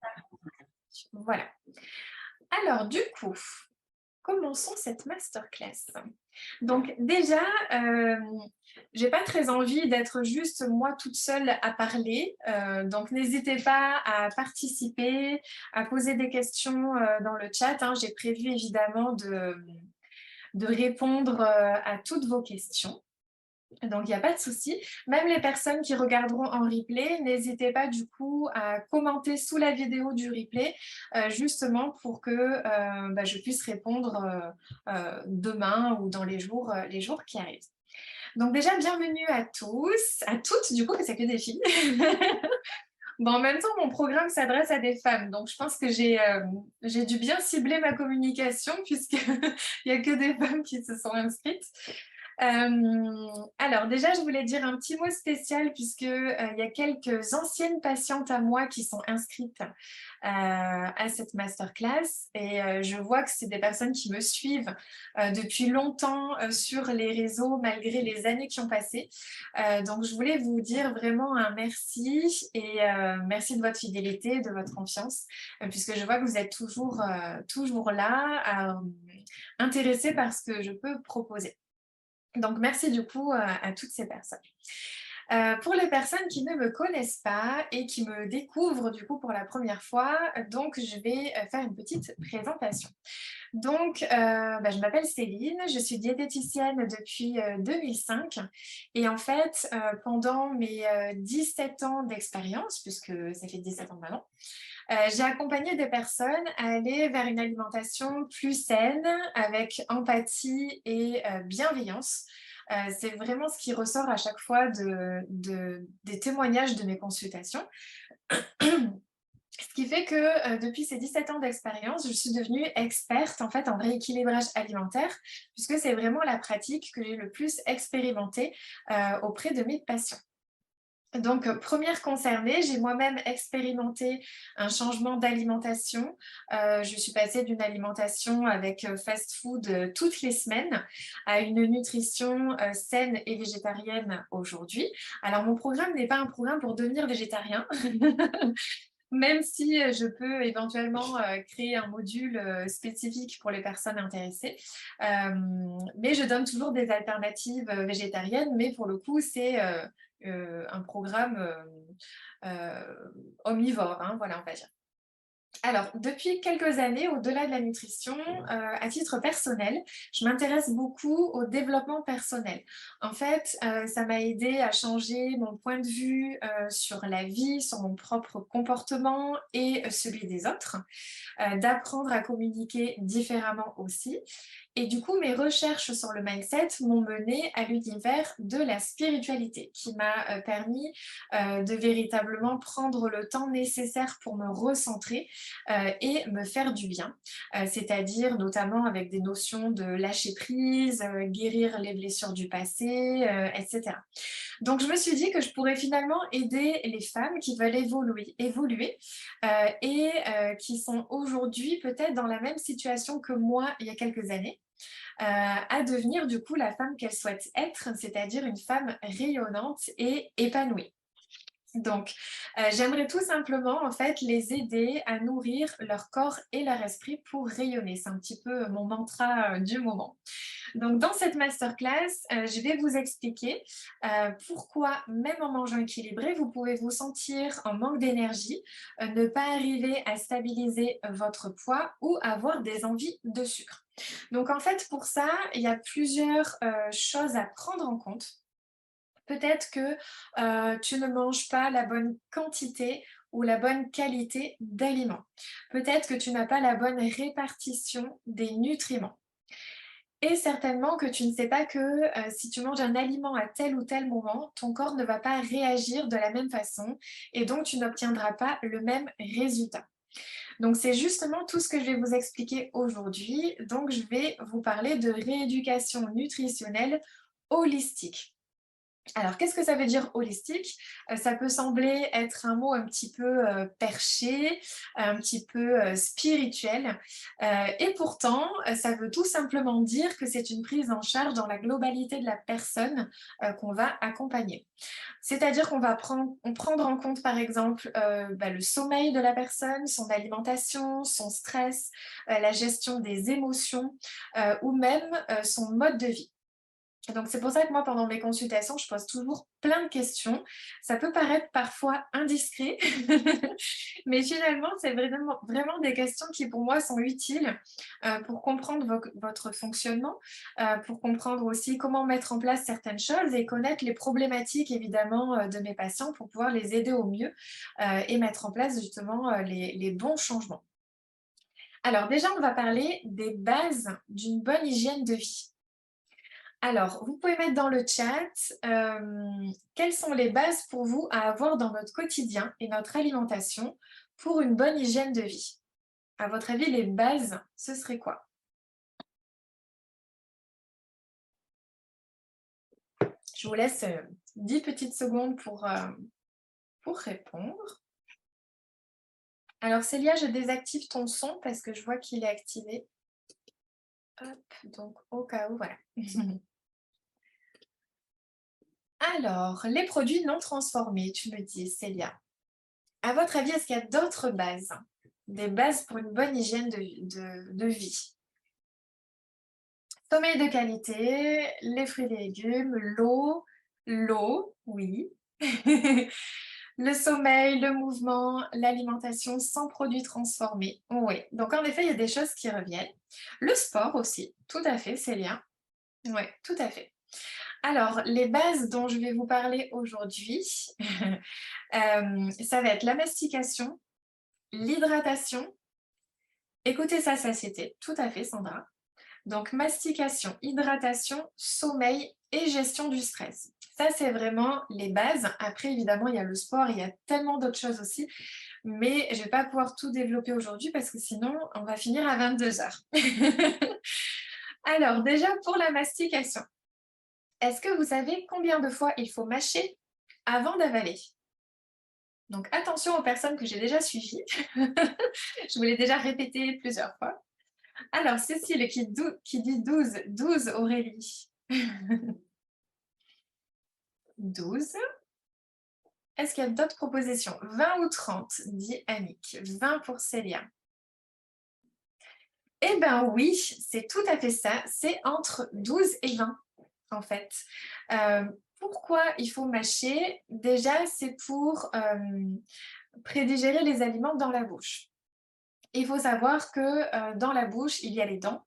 Ah, voilà. Alors du coup, commençons cette masterclass. Donc déjà, j'ai pas très envie d'être juste moi toute seule à parler, donc n'hésitez pas à participer, à poser des questions, dans le chat, hein. J'ai prévu évidemment de répondre, à toutes vos questions. Donc, il n'y a pas de souci. Même les personnes qui regarderont en replay, n'hésitez pas du coup à commenter sous la vidéo du replay, justement pour que je puisse répondre demain ou dans les jours qui arrivent. Donc déjà, bienvenue à tous, à toutes du coup, parce qu'il n'y a que des filles. Bon, en même temps, mon programme s'adresse à des femmes, donc je pense que j'ai dû bien cibler ma communication puisqu'il n'y a que des femmes qui se sont inscrites. Alors déjà, je voulais dire un petit mot spécial puisque il y a quelques anciennes patientes à moi qui sont inscrites à cette masterclass et je vois que c'est des personnes qui me suivent depuis longtemps sur les réseaux malgré les années qui ont passé. Donc je voulais vous dire vraiment un merci et merci de votre fidélité, de votre confiance, puisque je vois que vous êtes toujours là, intéressés par ce que je peux proposer. Donc, merci du coup à toutes ces personnes. Pour les personnes qui ne me connaissent pas et qui me découvrent du coup pour la première fois, donc je vais faire une petite présentation. Donc, je m'appelle Céline, je suis diététicienne depuis 2005 et en fait, pendant mes 17 ans d'expérience, puisque ça fait 17 ans maintenant, j'ai accompagné des personnes à aller vers une alimentation plus saine, avec empathie et bienveillance. C'est vraiment ce qui ressort à chaque fois des témoignages de mes consultations. Ce qui fait que depuis ces 17 ans d'expérience, je suis devenue experte en fait en rééquilibrage alimentaire, puisque c'est vraiment la pratique que j'ai le plus expérimentée auprès de mes patients. Donc, première concernée, j'ai moi-même expérimenté un changement d'alimentation. Je suis passée d'une alimentation avec fast-food toutes les semaines à une nutrition saine et végétarienne aujourd'hui. Alors, mon programme n'est pas un programme pour devenir végétarien, même si je peux éventuellement créer un module spécifique pour les personnes intéressées. Mais je donne toujours des alternatives végétariennes, mais pour le coup, c'est un programme omnivore, hein, voilà, on va dire. Alors, depuis quelques années, au-delà de la nutrition, à titre personnel, je m'intéresse beaucoup au développement personnel. En fait, ça m'a aidé à changer mon point de vue sur la vie, sur mon propre comportement et celui des autres, d'apprendre à communiquer différemment aussi. Et du coup, mes recherches sur le mindset m'ont mené à l'univers de la spiritualité, qui m'a permis de véritablement prendre le temps nécessaire pour me recentrer et me faire du bien, c'est-à-dire notamment avec des notions de lâcher prise, guérir les blessures du passé, etc. Donc je me suis dit que je pourrais finalement aider les femmes qui veulent évoluer et qui sont aujourd'hui peut-être dans la même situation que moi il y a quelques années, à devenir du coup la femme qu'elles souhaitent être, c'est-à-dire une femme rayonnante et épanouie. Donc, j'aimerais tout simplement, en fait, les aider à nourrir leur corps et leur esprit pour rayonner. C'est un petit peu mon mantra du moment. Donc, dans cette masterclass, je vais vous expliquer pourquoi, même en mangeant équilibré, vous pouvez vous sentir en manque d'énergie, ne pas arriver à stabiliser votre poids ou avoir des envies de sucre. Donc, en fait, pour ça, il y a plusieurs choses à prendre en compte. Peut-être que tu ne manges pas la bonne quantité ou la bonne qualité d'aliments. Peut-être que tu n'as pas la bonne répartition des nutriments. Et certainement que tu ne sais pas que si tu manges un aliment à tel ou tel moment, ton corps ne va pas réagir de la même façon et donc tu n'obtiendras pas le même résultat. Donc c'est justement tout ce que je vais vous expliquer aujourd'hui. Donc je vais vous parler de rééducation nutritionnelle holistique. Alors, qu'est-ce que ça veut dire holistique? Ça peut sembler être un mot un petit peu, perché, un petit peu, spirituel, et pourtant, ça veut tout simplement dire que c'est une prise en charge dans la globalité de la personne, qu'on va accompagner. C'est-à-dire qu'on va prendre en compte, par exemple, le sommeil de la personne, son alimentation, son stress, la gestion des émotions, ou même, son mode de vie. Donc c'est pour ça que moi, pendant mes consultations, je pose toujours plein de questions. Ça peut paraître parfois indiscret, mais finalement, c'est vraiment des questions qui, pour moi, sont utiles pour comprendre votre fonctionnement, pour comprendre aussi comment mettre en place certaines choses et connaître les problématiques, évidemment, de mes patients pour pouvoir les aider au mieux et mettre en place justement les bons changements. Alors déjà, on va parler des bases d'une bonne hygiène de vie. Alors, vous pouvez mettre dans le chat, quelles sont les bases pour vous à avoir dans notre quotidien et notre alimentation pour une bonne hygiène de vie? À votre avis, les bases, ce serait quoi? Je vous laisse, 10 petites secondes pour répondre. Alors Célia, je désactive ton son parce que je vois qu'il est activé. Hop, donc au cas où, voilà. Alors, les produits non transformés, tu me dis Célia. À votre avis, est-ce qu'il y a d'autres bases? Des bases pour une bonne hygiène de vie? Sommeil de qualité, les fruits et légumes, l'eau, oui. Le sommeil, le mouvement, l'alimentation sans produits transformés. Oui, donc en effet, il y a des choses qui reviennent. Le sport aussi, tout à fait, Célia. Oui, tout à fait. Alors, les bases dont je vais vous parler aujourd'hui, ça va être la mastication, l'hydratation. Écoutez sa satiété, tout à fait, Sandra. Donc, mastication, hydratation, sommeil et gestion du stress. Ça, c'est vraiment les bases. Après, évidemment, il y a le sport, il y a tellement d'autres choses aussi, mais je ne vais pas pouvoir tout développer aujourd'hui parce que sinon, on va finir à 22 heures. Alors, déjà, pour la mastication, est-ce que vous savez combien de fois il faut mâcher avant d'avaler? Donc, attention aux personnes que j'ai déjà suivies. Je vous l'ai déjà répété plusieurs fois. Alors, Cécile qui dit 12, 12 Aurélie. 12. Est-ce qu'il y a d'autres propositions? 20 ou 30, dit Annick. 20 pour Célia. Eh bien oui, c'est tout à fait ça. C'est entre 12 et 20, en fait. Euh, Pourquoi il faut mâcher? Déjà, c'est pour prédigérer les aliments dans la bouche. Il faut savoir que dans la bouche, il y a les dents.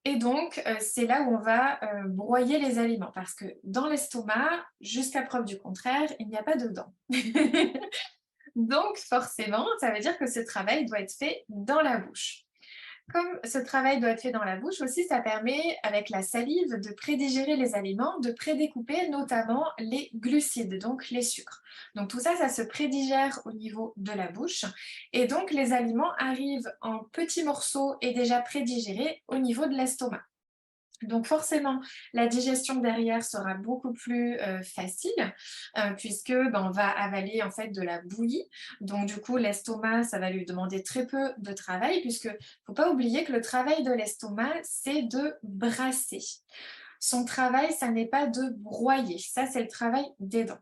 Et donc, c'est là où on va broyer les aliments. Parce que dans l'estomac, jusqu'à preuve du contraire, il n'y a pas de dents. Donc, forcément, ça veut dire que ce travail doit être fait dans la bouche. Comme ce travail doit être fait dans la bouche aussi, ça permet, avec la salive, de prédigérer les aliments, de prédécouper notamment les glucides, donc les sucres. Donc tout ça, ça se prédigère au niveau de la bouche. Et donc les aliments arrivent en petits morceaux et déjà prédigérés au niveau de l'estomac. Donc forcément, la digestion derrière sera beaucoup plus facile puisque on va avaler en fait de la bouillie. Donc du coup, l'estomac, ça va lui demander très peu de travail puisque faut pas oublier que le travail de l'estomac, c'est de brasser. Son travail, ça n'est pas de broyer. Ça, c'est le travail des dents.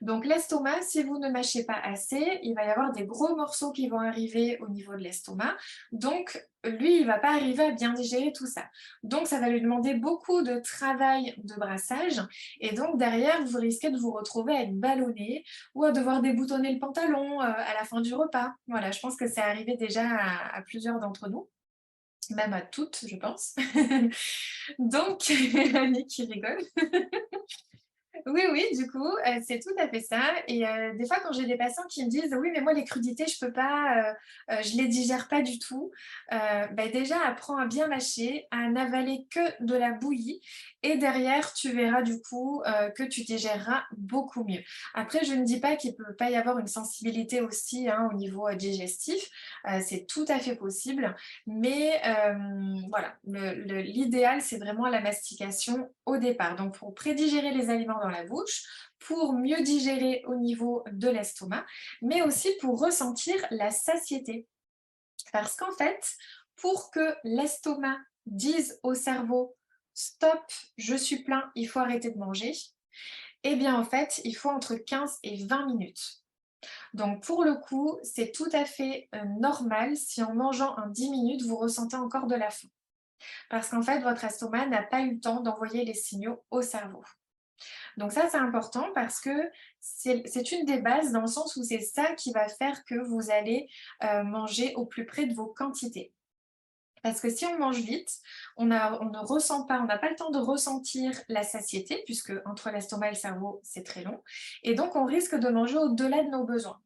Donc l'estomac, si vous ne mâchez pas assez, il va y avoir des gros morceaux qui vont arriver au niveau de l'estomac. Donc lui, il ne va pas arriver à bien digérer tout ça. Donc ça va lui demander beaucoup de travail de brassage. Et donc derrière, vous risquez de vous retrouver à être ballonné ou à devoir déboutonner le pantalon à la fin du repas. Voilà, je pense que c'est arrivé déjà à plusieurs d'entre nous. Même à toutes, je pense. Donc, Annie qui rigole. Oui, oui, du coup, c'est tout à fait ça. Et des fois, quand j'ai des patients qui me disent: «Oui, mais moi, les crudités, je peux pas, je les digère pas du tout», déjà, apprends à bien mâcher, à n'avaler que de la bouillie et derrière, tu verras du coup, que tu digéreras beaucoup mieux. Après, je ne dis pas qu'il peut pas y avoir une sensibilité aussi, hein, au niveau, digestif, c'est tout à fait possible, mais voilà, l'idéal, c'est vraiment la mastication au départ. Donc pour prédigérer les aliments dans dans la bouche pour mieux digérer au niveau de l'estomac, mais aussi pour ressentir la satiété. Parce qu'en fait, pour que l'estomac dise au cerveau stop, je suis plein, il faut arrêter de manger, eh bien en fait, il faut entre 15 et 20 minutes. Donc pour le coup, c'est tout à fait normal si en mangeant en 10 minutes, vous ressentez encore de la faim. Parce qu'en fait, votre estomac n'a pas eu le temps d'envoyer les signaux au cerveau. Donc ça, c'est important parce que c'est une des bases dans le sens où c'est ça qui va faire que vous allez manger au plus près de vos quantités. Parce que si on mange vite, on ne ressent pas, on n'a pas le temps de ressentir la satiété, puisque entre l'estomac et le cerveau, c'est très long. Et donc, on risque de manger au-delà de nos besoins.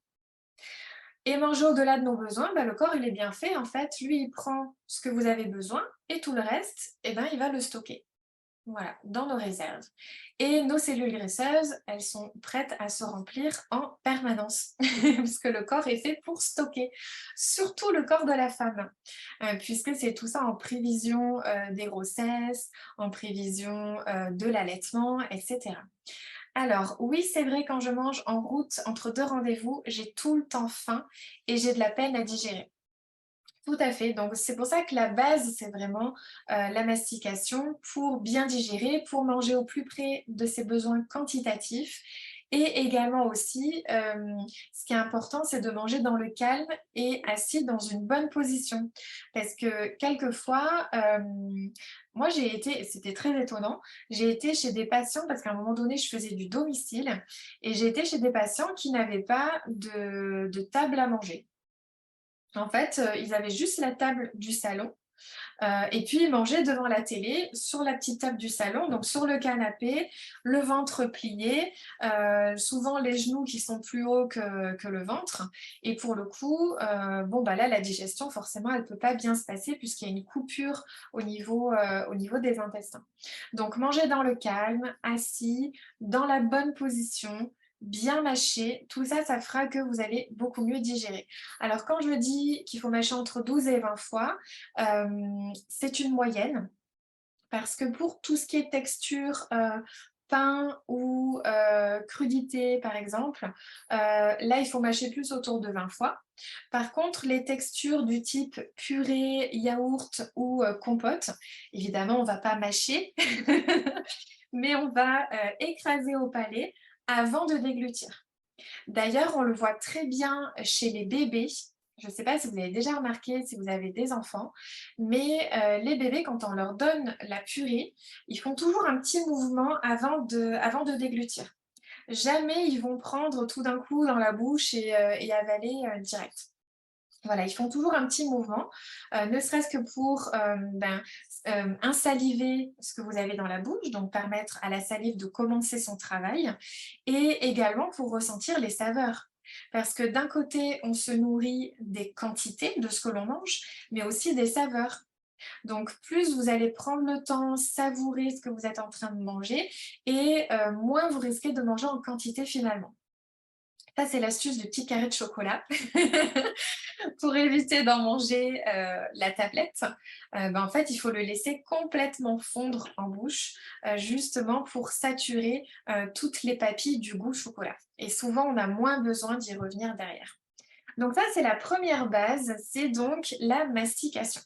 Et manger au-delà de nos besoins, bah, le corps, il est bien fait. En fait, lui, il prend ce que vous avez besoin et tout le reste, eh ben, il va le stocker. Voilà, dans nos réserves. Et nos cellules graisseuses, elles sont prêtes à se remplir en permanence, parce que le corps est fait pour stocker, surtout le corps de la femme, puisque c'est tout ça en prévision des grossesses, en prévision de l'allaitement, etc. Alors, oui, c'est vrai, quand je mange en route entre deux rendez-vous, j'ai tout le temps faim et j'ai de la peine à digérer. Tout à fait. Donc, c'est pour ça que la base, c'est vraiment la mastication pour bien digérer, pour manger au plus près de ses besoins quantitatifs. Et également aussi, ce qui est important, c'est de manger dans le calme et assis dans une bonne position. Parce que quelquefois, moi j'ai été, c'était très étonnant, j'ai été chez des patients, parce qu'à un moment donné, je faisais du domicile, et j'ai été chez des patients qui n'avaient pas de table à manger. En fait, ils avaient juste la table du salon, et puis ils mangeaient devant la télé, sur la petite table du salon, donc sur le canapé, le ventre plié, souvent les genoux qui sont plus hauts que le ventre. Et pour le coup, bon bah là, la digestion, forcément, elle peut pas bien se passer puisqu'il y a une coupure au niveau des intestins. Donc manger dans le calme, assis, dans la bonne position, bien mâcher, tout ça, ça fera que vous allez beaucoup mieux digérer. Alors quand je dis qu'il faut mâcher entre 12 et 20 fois, c'est une moyenne parce que pour tout ce qui est texture, pain ou crudité par exemple, là il faut mâcher plus autour de 20 fois. Par contre, les textures du type purée, yaourt ou compote, évidemment on ne va pas mâcher, mais on va écraser au palais avant de déglutir. D'ailleurs, on le voit très bien chez les bébés. Je ne sais pas si vous avez déjà remarqué, si vous avez des enfants, mais les bébés, quand on leur donne la purée, ils font toujours un petit mouvement avant de déglutir. Jamais ils vont prendre tout d'un coup dans la bouche et avaler direct. Voilà, ils font toujours un petit mouvement, ne serait-ce que pour insaliver ce que vous avez dans la bouche, donc permettre à la salive de commencer son travail, et également pour ressentir les saveurs. Parce que d'un côté, on se nourrit des quantités de ce que l'on mange, mais aussi des saveurs. Donc plus vous allez prendre le temps, savourer ce que vous êtes en train de manger, et moins vous risquez de manger en quantité finalement. Ça, c'est l'astuce du petit carré de chocolat. Pour éviter d'en manger la tablette, en fait, il faut le laisser complètement fondre en bouche, justement pour saturer toutes les papilles du goût chocolat. Et souvent, on a moins besoin d'y revenir derrière. Donc ça, c'est la première base, c'est donc la mastication.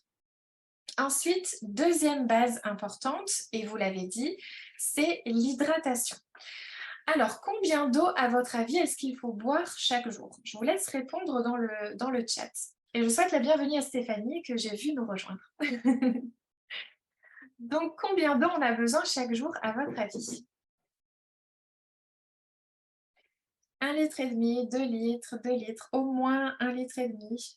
Ensuite, deuxième base importante, et vous l'avez dit, c'est l'hydratation. Alors, combien d'eau, à votre avis, est-ce qu'il faut boire chaque jour? Je vous laisse répondre dans le chat. Et je souhaite la bienvenue à Stéphanie, que j'ai vue nous rejoindre. Donc, combien d'eau on a besoin chaque jour, à votre avis? 1,5 litre, 2 litres, 2 litres, au moins 1,5 litre.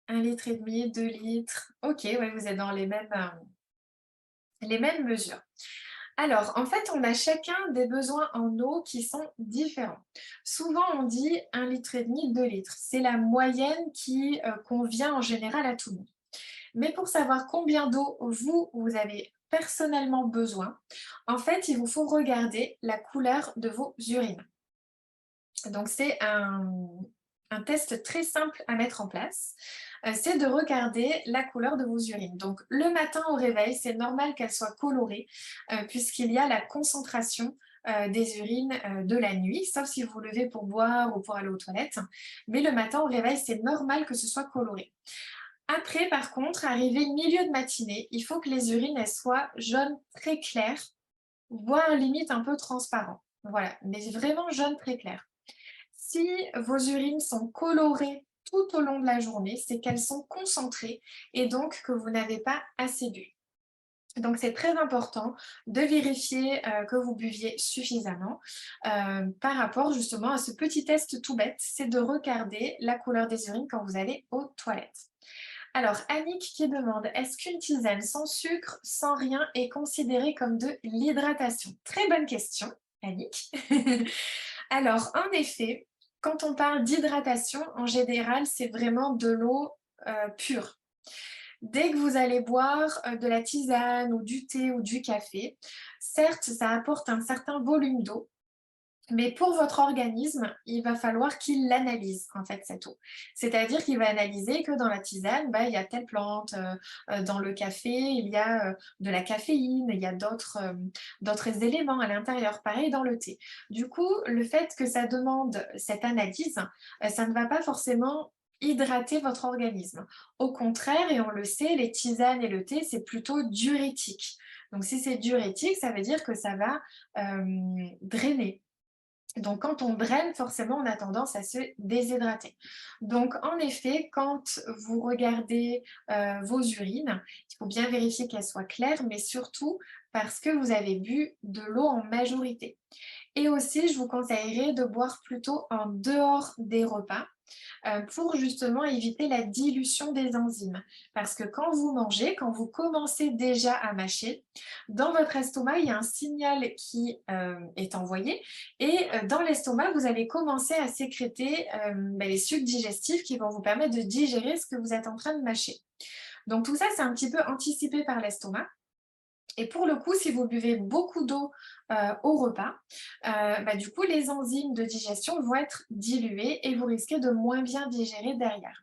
1,5 litre, 2 litres. Ok, ouais, vous êtes dans les mêmes mesures. Alors, en fait, on a chacun des besoins en eau qui sont différents. Souvent, on dit 1,5 litre, 2 litres. C'est la moyenne qui convient en général à tout le monde. Mais pour savoir combien d'eau vous avez personnellement besoin, en fait, il vous faut regarder la couleur de vos urines. Donc, c'est Un test très simple à mettre en place, c'est de regarder la couleur de vos urines. Donc le matin au réveil, c'est normal qu'elle soit colorée puisqu'il y a la concentration des urines de la nuit, sauf si vous vous levez pour boire ou pour aller aux toilettes. Mais le matin au réveil, c'est normal que ce soit coloré. Après, par contre, arrivé milieu de matinée, il faut que les urines elles soient jaunes très claires, voire limite un peu transparent. Voilà, mais vraiment jaune très clair. Si vos urines sont colorées tout au long de la journée, c'est qu'elles sont concentrées et donc que vous n'avez pas assez bu. Donc c'est très important de vérifier que vous buviez suffisamment par rapport justement à ce petit test tout bête, c'est de regarder la couleur des urines quand vous allez aux toilettes. Alors, Annick qui demande, est-ce qu'une tisane sans sucre, sans rien, est considérée comme de l'hydratation? Très bonne question, Annick. Alors, en effet, quand on parle d'hydratation, en général, c'est vraiment de l'eau pure. Dès que vous allez boire de la tisane ou du thé ou du café, certes, ça apporte un certain volume d'eau, mais pour votre organisme, il va falloir qu'il l'analyse, en fait, cette eau. C'est-à-dire qu'il va analyser que dans la tisane, bah, il y a telle plante, dans le café, il y a de la caféine, il y a d'autres éléments à l'intérieur. Pareil dans le thé. Du coup, le fait que ça demande cette analyse, ça ne va pas forcément hydrater votre organisme. Au contraire, et on le sait, les tisanes et le thé, c'est plutôt diurétique. Donc si c'est diurétique, ça veut dire que ça va drainer. Donc, quand on draine, forcément, on a tendance à se déshydrater. Donc, en effet, quand vous regardez vos urines, il faut bien vérifier qu'elles soient claires, mais surtout parce que vous avez bu de l'eau en majorité. Et aussi, je vous conseillerais de boire plutôt en dehors des repas pour justement éviter la dilution des enzymes. Parce que quand vous mangez, quand vous commencez déjà à mâcher, dans votre estomac, il y a un signal qui est envoyé et dans l'estomac, vous allez commencer à sécréter les sucs digestifs qui vont vous permettre de digérer ce que vous êtes en train de mâcher. Donc tout ça, c'est un petit peu anticipé par l'estomac. Et pour le coup, si vous buvez beaucoup d'eau au repas, du coup, les enzymes de digestion vont être diluées et vous risquez de moins bien digérer derrière.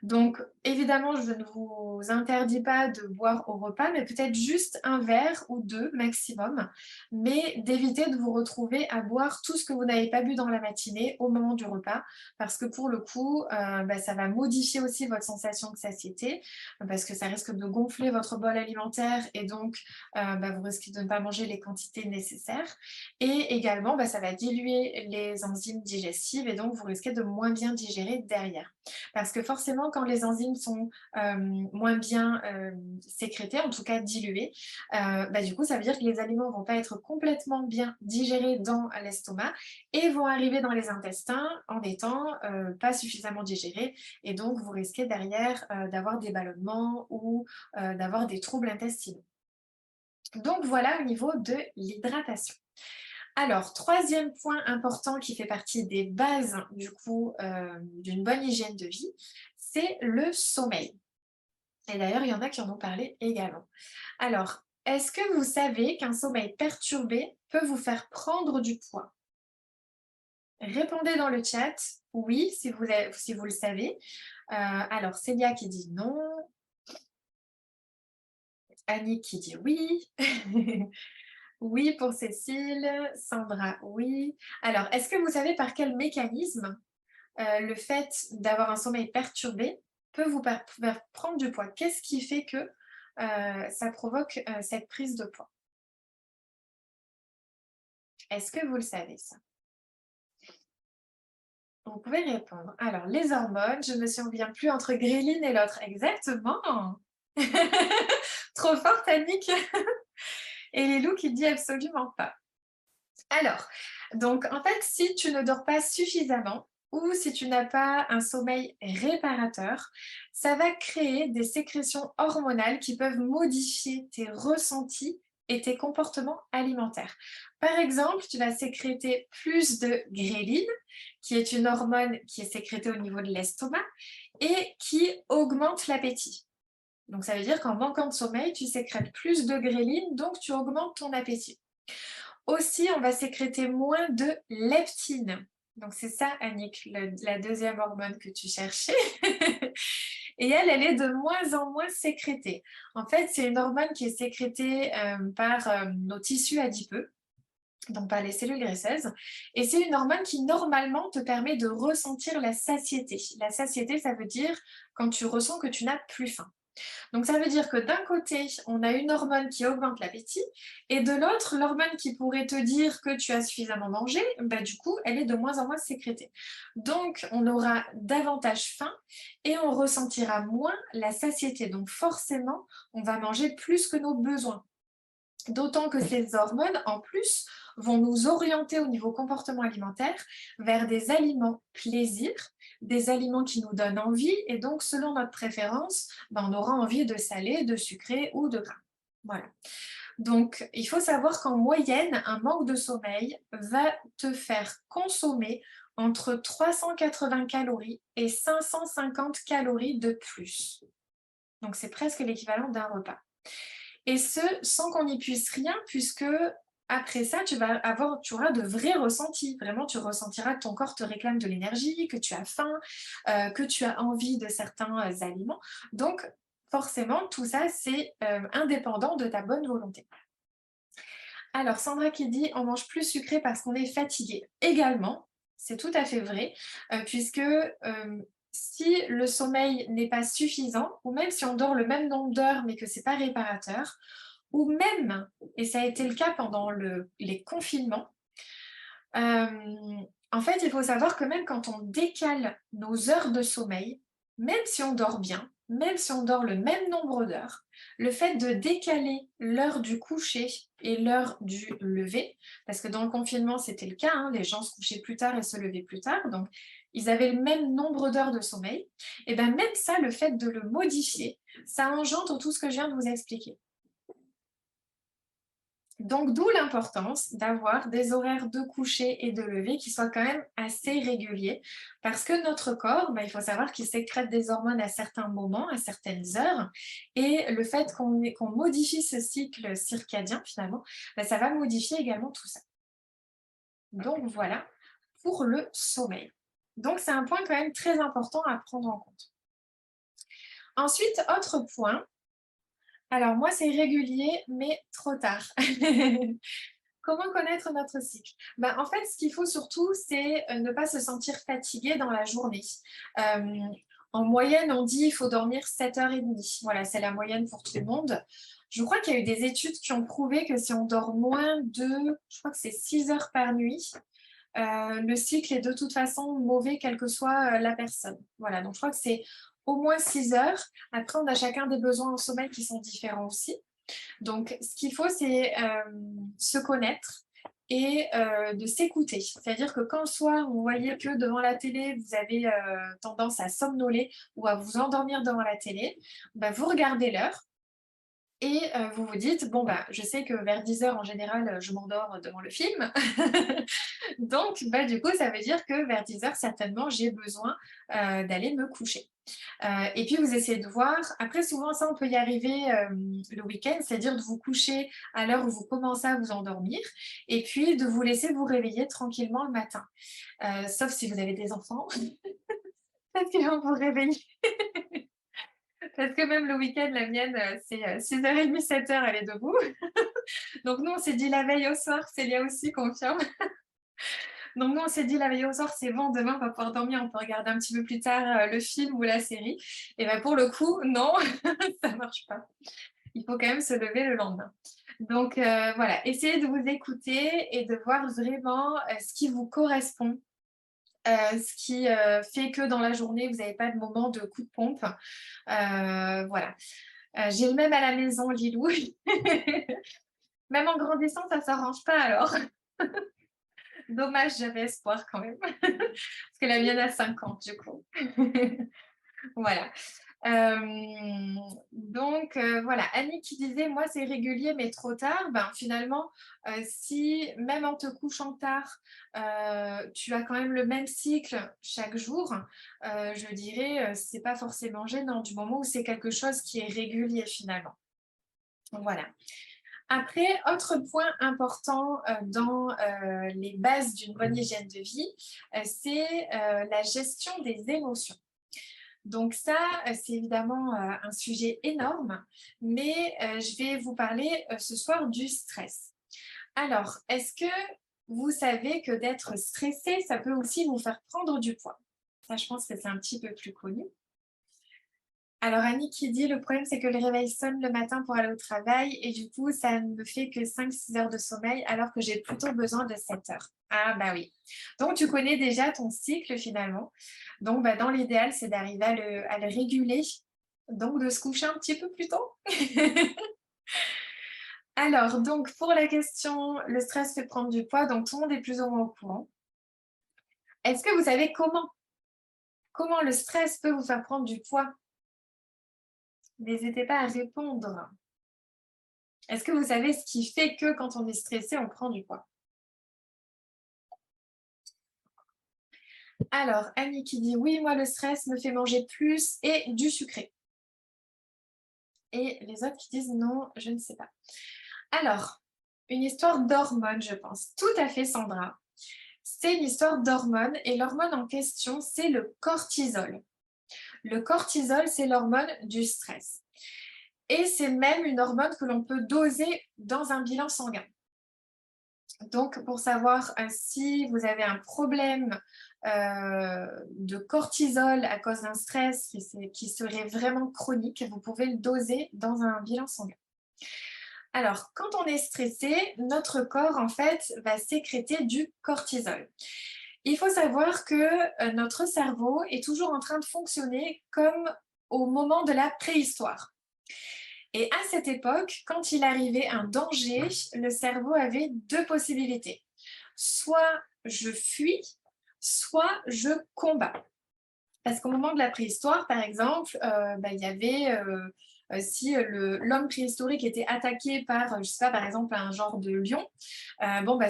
Donc, évidemment, je ne vous interdis pas de boire au repas, mais peut-être juste un verre ou deux maximum, mais d'éviter de vous retrouver à boire tout ce que vous n'avez pas bu dans la matinée au moment du repas, parce que pour le coup, ça va modifier aussi votre sensation de satiété, parce que ça risque de gonfler votre bol alimentaire et donc vous risquez de ne pas manger les quantités nécessaires. Et également, ça va diluer les enzymes digestives et donc vous risquez de moins bien digérer derrière. Parce que forcément, quand les enzymes sont moins bien sécrétées, en tout cas diluées, du coup, ça veut dire que les aliments ne vont pas être complètement bien digérés dans l'estomac et vont arriver dans les intestins en étant pas suffisamment digérés. Et donc, vous risquez derrière d'avoir des ballonnements ou d'avoir des troubles intestinaux. Donc, voilà au niveau de l'hydratation. Alors, troisième point important qui fait partie des bases du coup d'une bonne hygiène de vie, c'est le sommeil. Et d'ailleurs, il y en a qui en ont parlé également. Alors, est-ce que vous savez qu'un sommeil perturbé peut vous faire prendre du poids? Répondez dans le chat, oui, si vous le savez. Alors, Célia qui dit non, Annie qui dit oui. Oui pour Cécile, Sandra, oui. Alors, est-ce que vous savez par quel mécanisme le fait d'avoir un sommeil perturbé peut vous faire prendre du poids? Qu'est-ce qui fait que ça provoque cette prise de poids? Est-ce que vous le savez ça? Vous pouvez répondre. Alors, les hormones, je ne me souviens plus entre gréline et l'autre. Exactement! Trop forte, Annick! Et Lilou qui dit absolument pas. Alors, donc en fait, si tu ne dors pas suffisamment ou si tu n'as pas un sommeil réparateur, ça va créer des sécrétions hormonales qui peuvent modifier tes ressentis et tes comportements alimentaires. Par exemple, tu vas sécréter plus de gréline, qui est une hormone qui est sécrétée au niveau de l'estomac et qui augmente l'appétit. Donc ça veut dire qu'en manquant de sommeil, tu sécrètes plus de gréline, donc tu augmentes ton appétit. Aussi, on va sécréter moins de leptine. Donc c'est ça, Annick, la deuxième hormone que tu cherchais. Et elle est de moins en moins sécrétée. En fait, c'est une hormone qui est sécrétée par nos tissus adipeux, donc par les cellules graisseuses. Et c'est une hormone qui, normalement, te permet de ressentir la satiété. La satiété, ça veut dire quand tu ressens que tu n'as plus faim. Donc ça veut dire que d'un côté, on a une hormone qui augmente l'appétit et de l'autre, l'hormone qui pourrait te dire que tu as suffisamment mangé, bah, du coup, elle est de moins en moins sécrétée. Donc on aura davantage faim et on ressentira moins la satiété. Donc forcément, on va manger plus que nos besoins. D'autant que ces hormones, en plus, vont nous orienter au niveau comportement alimentaire vers des aliments plaisir, des aliments qui nous donnent envie, et donc selon notre préférence, ben, on aura envie de salé, de sucré ou de gras. Voilà. Donc, il faut savoir qu'en moyenne, un manque de sommeil va te faire consommer entre 380 calories et 550 calories de plus. Donc, c'est presque l'équivalent d'un repas. Et ce, sans qu'on n'y puisse rien, puisque après ça, tu auras de vrais ressentis. Vraiment, tu ressentiras que ton corps te réclame de l'énergie, que tu as faim, que tu as envie de certains aliments. Donc, forcément, tout ça, c'est indépendant de ta bonne volonté. Alors, Sandra qui dit on mange plus sucré parce qu'on est fatigué. Également, c'est tout à fait vrai, puisque si le sommeil n'est pas suffisant, ou même si on dort le même nombre d'heures mais que c'est pas réparateur, ou même, et ça a été le cas pendant les confinements, en fait, il faut savoir que même quand on décale nos heures de sommeil, même si on dort bien, même si on dort le même nombre d'heures, le fait de décaler l'heure du coucher et l'heure du lever, parce que dans le confinement, c'était le cas, hein, les gens se couchaient plus tard et se levaient plus tard, donc ils avaient le même nombre d'heures de sommeil, et bien même ça, le fait de le modifier, ça engendre tout ce que je viens de vous expliquer. Donc, d'où l'importance d'avoir des horaires de coucher et de lever qui soient quand même assez réguliers parce que notre corps, il faut savoir qu'il sécrète des hormones à certains moments, à certaines heures et le fait qu'on modifie ce cycle circadien finalement, ça va modifier également tout ça. Donc, voilà pour le sommeil. Donc, c'est un point quand même très important à prendre en compte. Ensuite, autre point, alors moi c'est régulier mais trop tard. Comment connaître notre cycle? En fait, ce qu'il faut surtout, c'est ne pas se sentir fatigué dans la journée. Euh, En moyenne, on dit qu'il faut dormir 7h30. Voilà, c'est la moyenne pour tout le monde. Je crois qu'il y a eu des études qui ont prouvé que si on dort moins de, je crois que c'est 6 heures par nuit, le cycle est de toute façon mauvais, quelle que soit la personne. Voilà, donc je crois que c'est au moins 6 heures. Après, on a chacun des besoins en sommeil qui sont différents aussi. Donc, ce qu'il faut, c'est se connaître et de s'écouter. C'est-à-dire que quand le soir, vous voyez que devant la télé, vous avez tendance à somnoler ou à vous endormir devant la télé, vous regardez l'heure et vous vous dites, bon, je sais que vers 10 heures, en général, je m'endors devant le film. Donc, du coup, ça veut dire que vers 10 heures, certainement, j'ai besoin d'aller me coucher. Et puis, vous essayez de voir. Après, souvent, ça, on peut y arriver le week-end, c'est-à-dire de vous coucher à l'heure où vous commencez à vous endormir et puis de vous laisser vous réveiller tranquillement le matin. Sauf si vous avez des enfants, peut-être qu'ils vont vous réveiller. Parce que même le week-end, la mienne, c'est 6h30, 7h, elle est debout. Donc, nous, on s'est dit la veille au soir, Célia aussi confirme. Donc, nous, on s'est dit la veille au soir, c'est bon, demain, on va pouvoir dormir, on peut regarder un petit peu plus tard le film ou la série. Et pour le coup, non, ça ne marche pas. Il faut quand même se lever le lendemain. Donc, voilà, essayez de vous écouter et de voir vraiment ce qui vous correspond, ce qui fait que dans la journée, vous n'avez pas de moment de coup de pompe. Voilà. J'ai le même à la maison, Lilou. Même en grandissant, ça ne s'arrange pas alors. Dommage, j'avais espoir quand même. Parce que la mienne a 5 ans, du coup. Voilà. Donc, voilà, Annie qui disait, moi c'est régulier mais trop tard, finalement, si même en te couchant tard, tu as quand même le même cycle chaque jour, je dirais, c'est pas forcément gênant du moment où c'est quelque chose qui est régulier finalement. Voilà. Après, autre point important dans les bases d'une bonne hygiène de vie, c'est la gestion des émotions. Donc ça, c'est évidemment un sujet énorme, mais je vais vous parler ce soir du stress. Alors, est-ce que vous savez que d'être stressé, ça peut aussi vous faire prendre du poids? Ça, je pense que c'est un petit peu plus connu. Alors Annie qui dit: «Le problème, c'est que le réveil sonne le matin pour aller au travail et du coup, ça ne me fait que 5-6 heures de sommeil alors que j'ai plutôt besoin de 7 heures». Ah bah oui. Donc tu connais déjà ton cycle finalement. Donc bah, dans l'idéal, c'est d'arriver à le réguler, donc de se coucher un petit peu plus tôt. Alors donc pour la question, le stress fait prendre du poids, donc tout le monde est plus ou moins au courant. Est-ce que vous savez comment le stress peut vous faire prendre du poids? N'hésitez pas à répondre. Est-ce que vous savez ce qui fait que quand on est stressé, on prend du poids? Alors, Annie qui dit: «Oui, moi, le stress me fait manger plus et du sucré». Et les autres qui disent: «Non, je ne sais pas». Alors, une histoire d'hormones, je pense. Tout à fait, Sandra. C'est une histoire d'hormones et l'hormone en question, c'est le cortisol. Le cortisol, c'est l'hormone du stress. Et c'est même une hormone que l'on peut doser dans un bilan sanguin. Donc, pour savoir si vous avez un problème de cortisol à cause d'un stress qui serait vraiment chronique, vous pouvez le doser dans un bilan sanguin. Alors, quand on est stressé, notre corps, en fait, va sécréter du cortisol. Il faut savoir que notre cerveau est toujours en train de fonctionner comme au moment de la préhistoire. Et à cette époque, quand il arrivait un danger, le cerveau avait deux possibilités. Soit je fuis, soit je combats. Parce qu'au moment de la préhistoire, par exemple, il y avait, si l'homme préhistorique était attaqué par, je sais pas, par exemple, un genre de lion,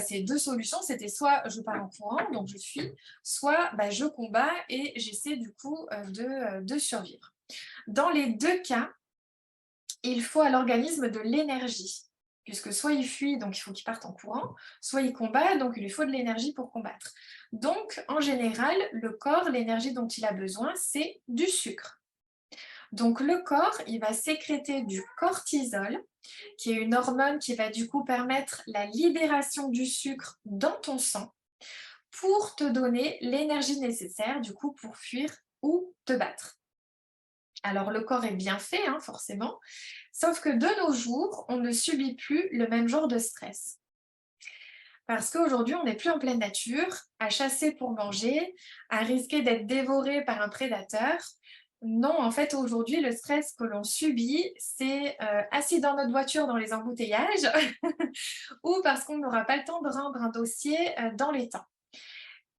c'est deux solutions. C'était soit je pars en courant, donc je fuis, soit je combats et j'essaie du coup de survivre. Dans les deux cas, il faut à l'organisme de l'énergie, puisque soit il fuit, donc il faut qu'il parte en courant, soit il combat, donc il lui faut de l'énergie pour combattre. Donc, en général, le corps, l'énergie dont il a besoin, c'est du sucre. Donc, le corps, il va sécréter du cortisol, qui est une hormone qui va du coup permettre la libération du sucre dans ton sang pour te donner l'énergie nécessaire, du coup, pour fuir ou te battre. Alors, le corps est bien fait, hein, forcément, sauf que de nos jours, on ne subit plus le même genre de stress. Parce qu'aujourd'hui, on n'est plus en pleine nature, à chasser pour manger, à risquer d'être dévoré par un prédateur. Non, en fait, aujourd'hui, le stress que l'on subit, c'est assis dans notre voiture dans les embouteillages ou parce qu'on n'aura pas le temps de rendre un dossier dans les temps.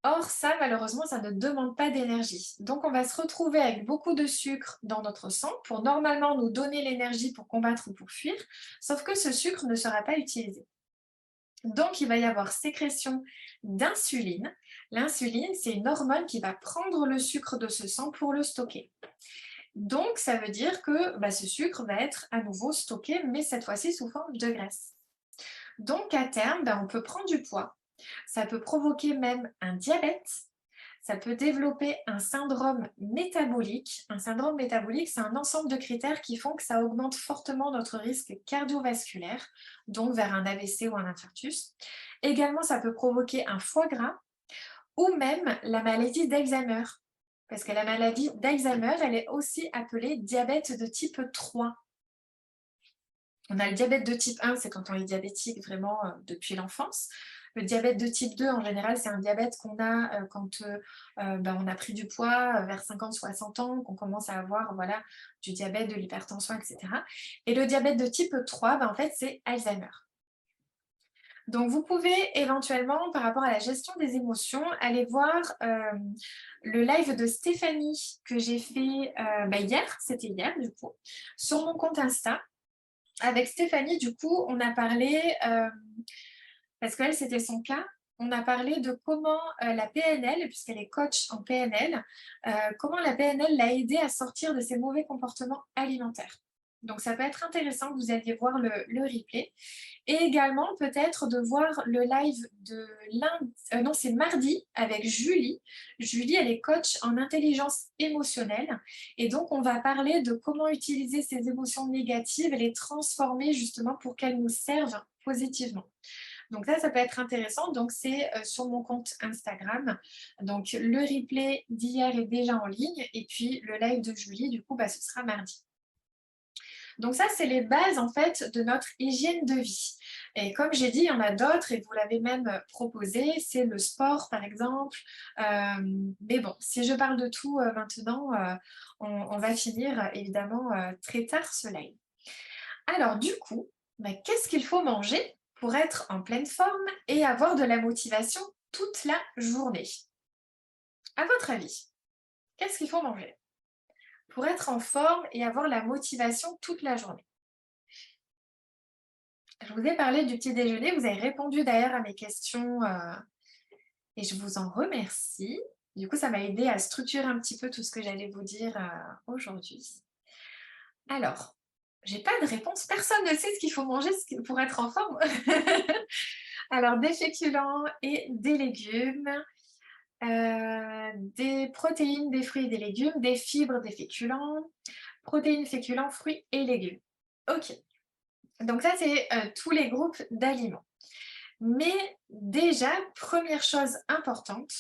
Or, ça, malheureusement, ça ne demande pas d'énergie. Donc, on va se retrouver avec beaucoup de sucre dans notre sang pour normalement nous donner l'énergie pour combattre ou pour fuir, sauf que ce sucre ne sera pas utilisé. Donc, il va y avoir sécrétion d'insuline. L'insuline, c'est une hormone qui va prendre le sucre de ce sang pour le stocker. Donc, ça veut dire que ce sucre va être à nouveau stocké, mais cette fois-ci sous forme de graisse. Donc, à terme, on peut prendre du poids. Ça peut provoquer même un diabète. Ça peut développer un syndrome métabolique. Un syndrome métabolique, c'est un ensemble de critères qui font que ça augmente fortement notre risque cardiovasculaire, donc vers un AVC ou un infarctus. Également, ça peut provoquer un foie gras ou même la maladie d'Alzheimer. Parce que la maladie d'Alzheimer, elle est aussi appelée diabète de type 3. On a le diabète de type 1, c'est quand on est diabétique vraiment depuis l'enfance. Le diabète de type 2, en général, c'est un diabète qu'on a quand on a pris du poids vers 50-60 ans, qu'on commence à avoir du diabète, de l'hypertension, etc. Et le diabète de type 3, en fait, c'est Alzheimer. Donc, vous pouvez éventuellement, par rapport à la gestion des émotions, aller voir le live de Stéphanie que j'ai fait hier, c'était hier du coup, sur mon compte Insta. Avec Stéphanie, du coup, on a parlé, parce qu'elle, c'était son cas, on a parlé de comment la PNL, puisqu'elle est coach en PNL, comment la PNL l'a aidée à sortir de ses mauvais comportements alimentaires. Donc, ça peut être intéressant que vous alliez voir le replay. Et également, peut-être de voir le live de lundi, non, c'est mardi avec Julie. Julie, elle est coach en intelligence émotionnelle. Et donc, on va parler de comment utiliser ces émotions négatives et les transformer justement pour qu'elles nous servent positivement. Donc ça peut être intéressant. Donc c'est sur mon compte Instagram. Donc le replay d'hier est déjà en ligne et puis le live de Julie, du coup, ce sera mardi. Donc ça, c'est les bases en fait de notre hygiène de vie. Et comme j'ai dit, il y en a d'autres et vous l'avez même proposé, c'est le sport par exemple. Mais bon, si je parle de tout maintenant, on va finir évidemment très tard ce live. Alors du coup, qu'est-ce qu'il faut manger pour être en pleine forme et avoir de la motivation toute la journée? À votre avis, qu'est-ce qu'il faut manger pour être en forme et avoir la motivation toute la journée? Je vous ai parlé du petit déjeuner, vous avez répondu d'ailleurs à mes questions et je vous en remercie. Du coup, ça m'a aidé à structurer un petit peu tout ce que j'allais vous dire aujourd'hui. Alors, j'ai pas de réponse, personne ne sait ce qu'il faut manger pour être en forme. Alors, des féculents et des légumes, des protéines, des fruits et des légumes, des fibres, des féculents, protéines, féculents, fruits et légumes. Ok, donc ça c'est tous les groupes d'aliments. Mais déjà, première chose importante,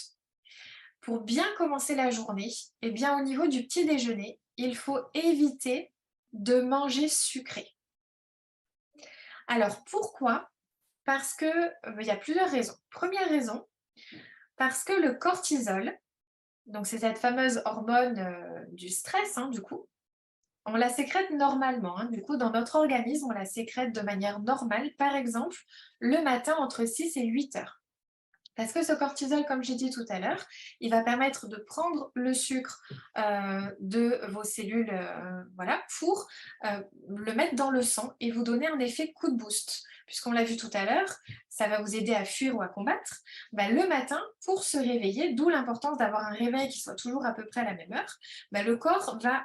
pour bien commencer la journée, et bien au niveau du petit déjeuner, il faut éviter de manger sucré. Alors pourquoi? Parce que il y a plusieurs raisons. Première raison, parce que le cortisol, donc c'est cette fameuse hormone du stress, du coup, on la sécrète normalement. Du coup, dans notre organisme, on la sécrète de manière normale, par exemple, le matin entre 6 et 8 heures. Parce que ce cortisol, comme j'ai dit tout à l'heure, il va permettre de prendre le sucre de vos cellules voilà, pour le mettre dans le sang et vous donner un effet coup de boost. Puisqu'on l'a vu tout à l'heure, ça va vous aider à fuir ou à combattre. Le matin, pour se réveiller, d'où l'importance d'avoir un réveil qui soit toujours à peu près à la même heure, le corps va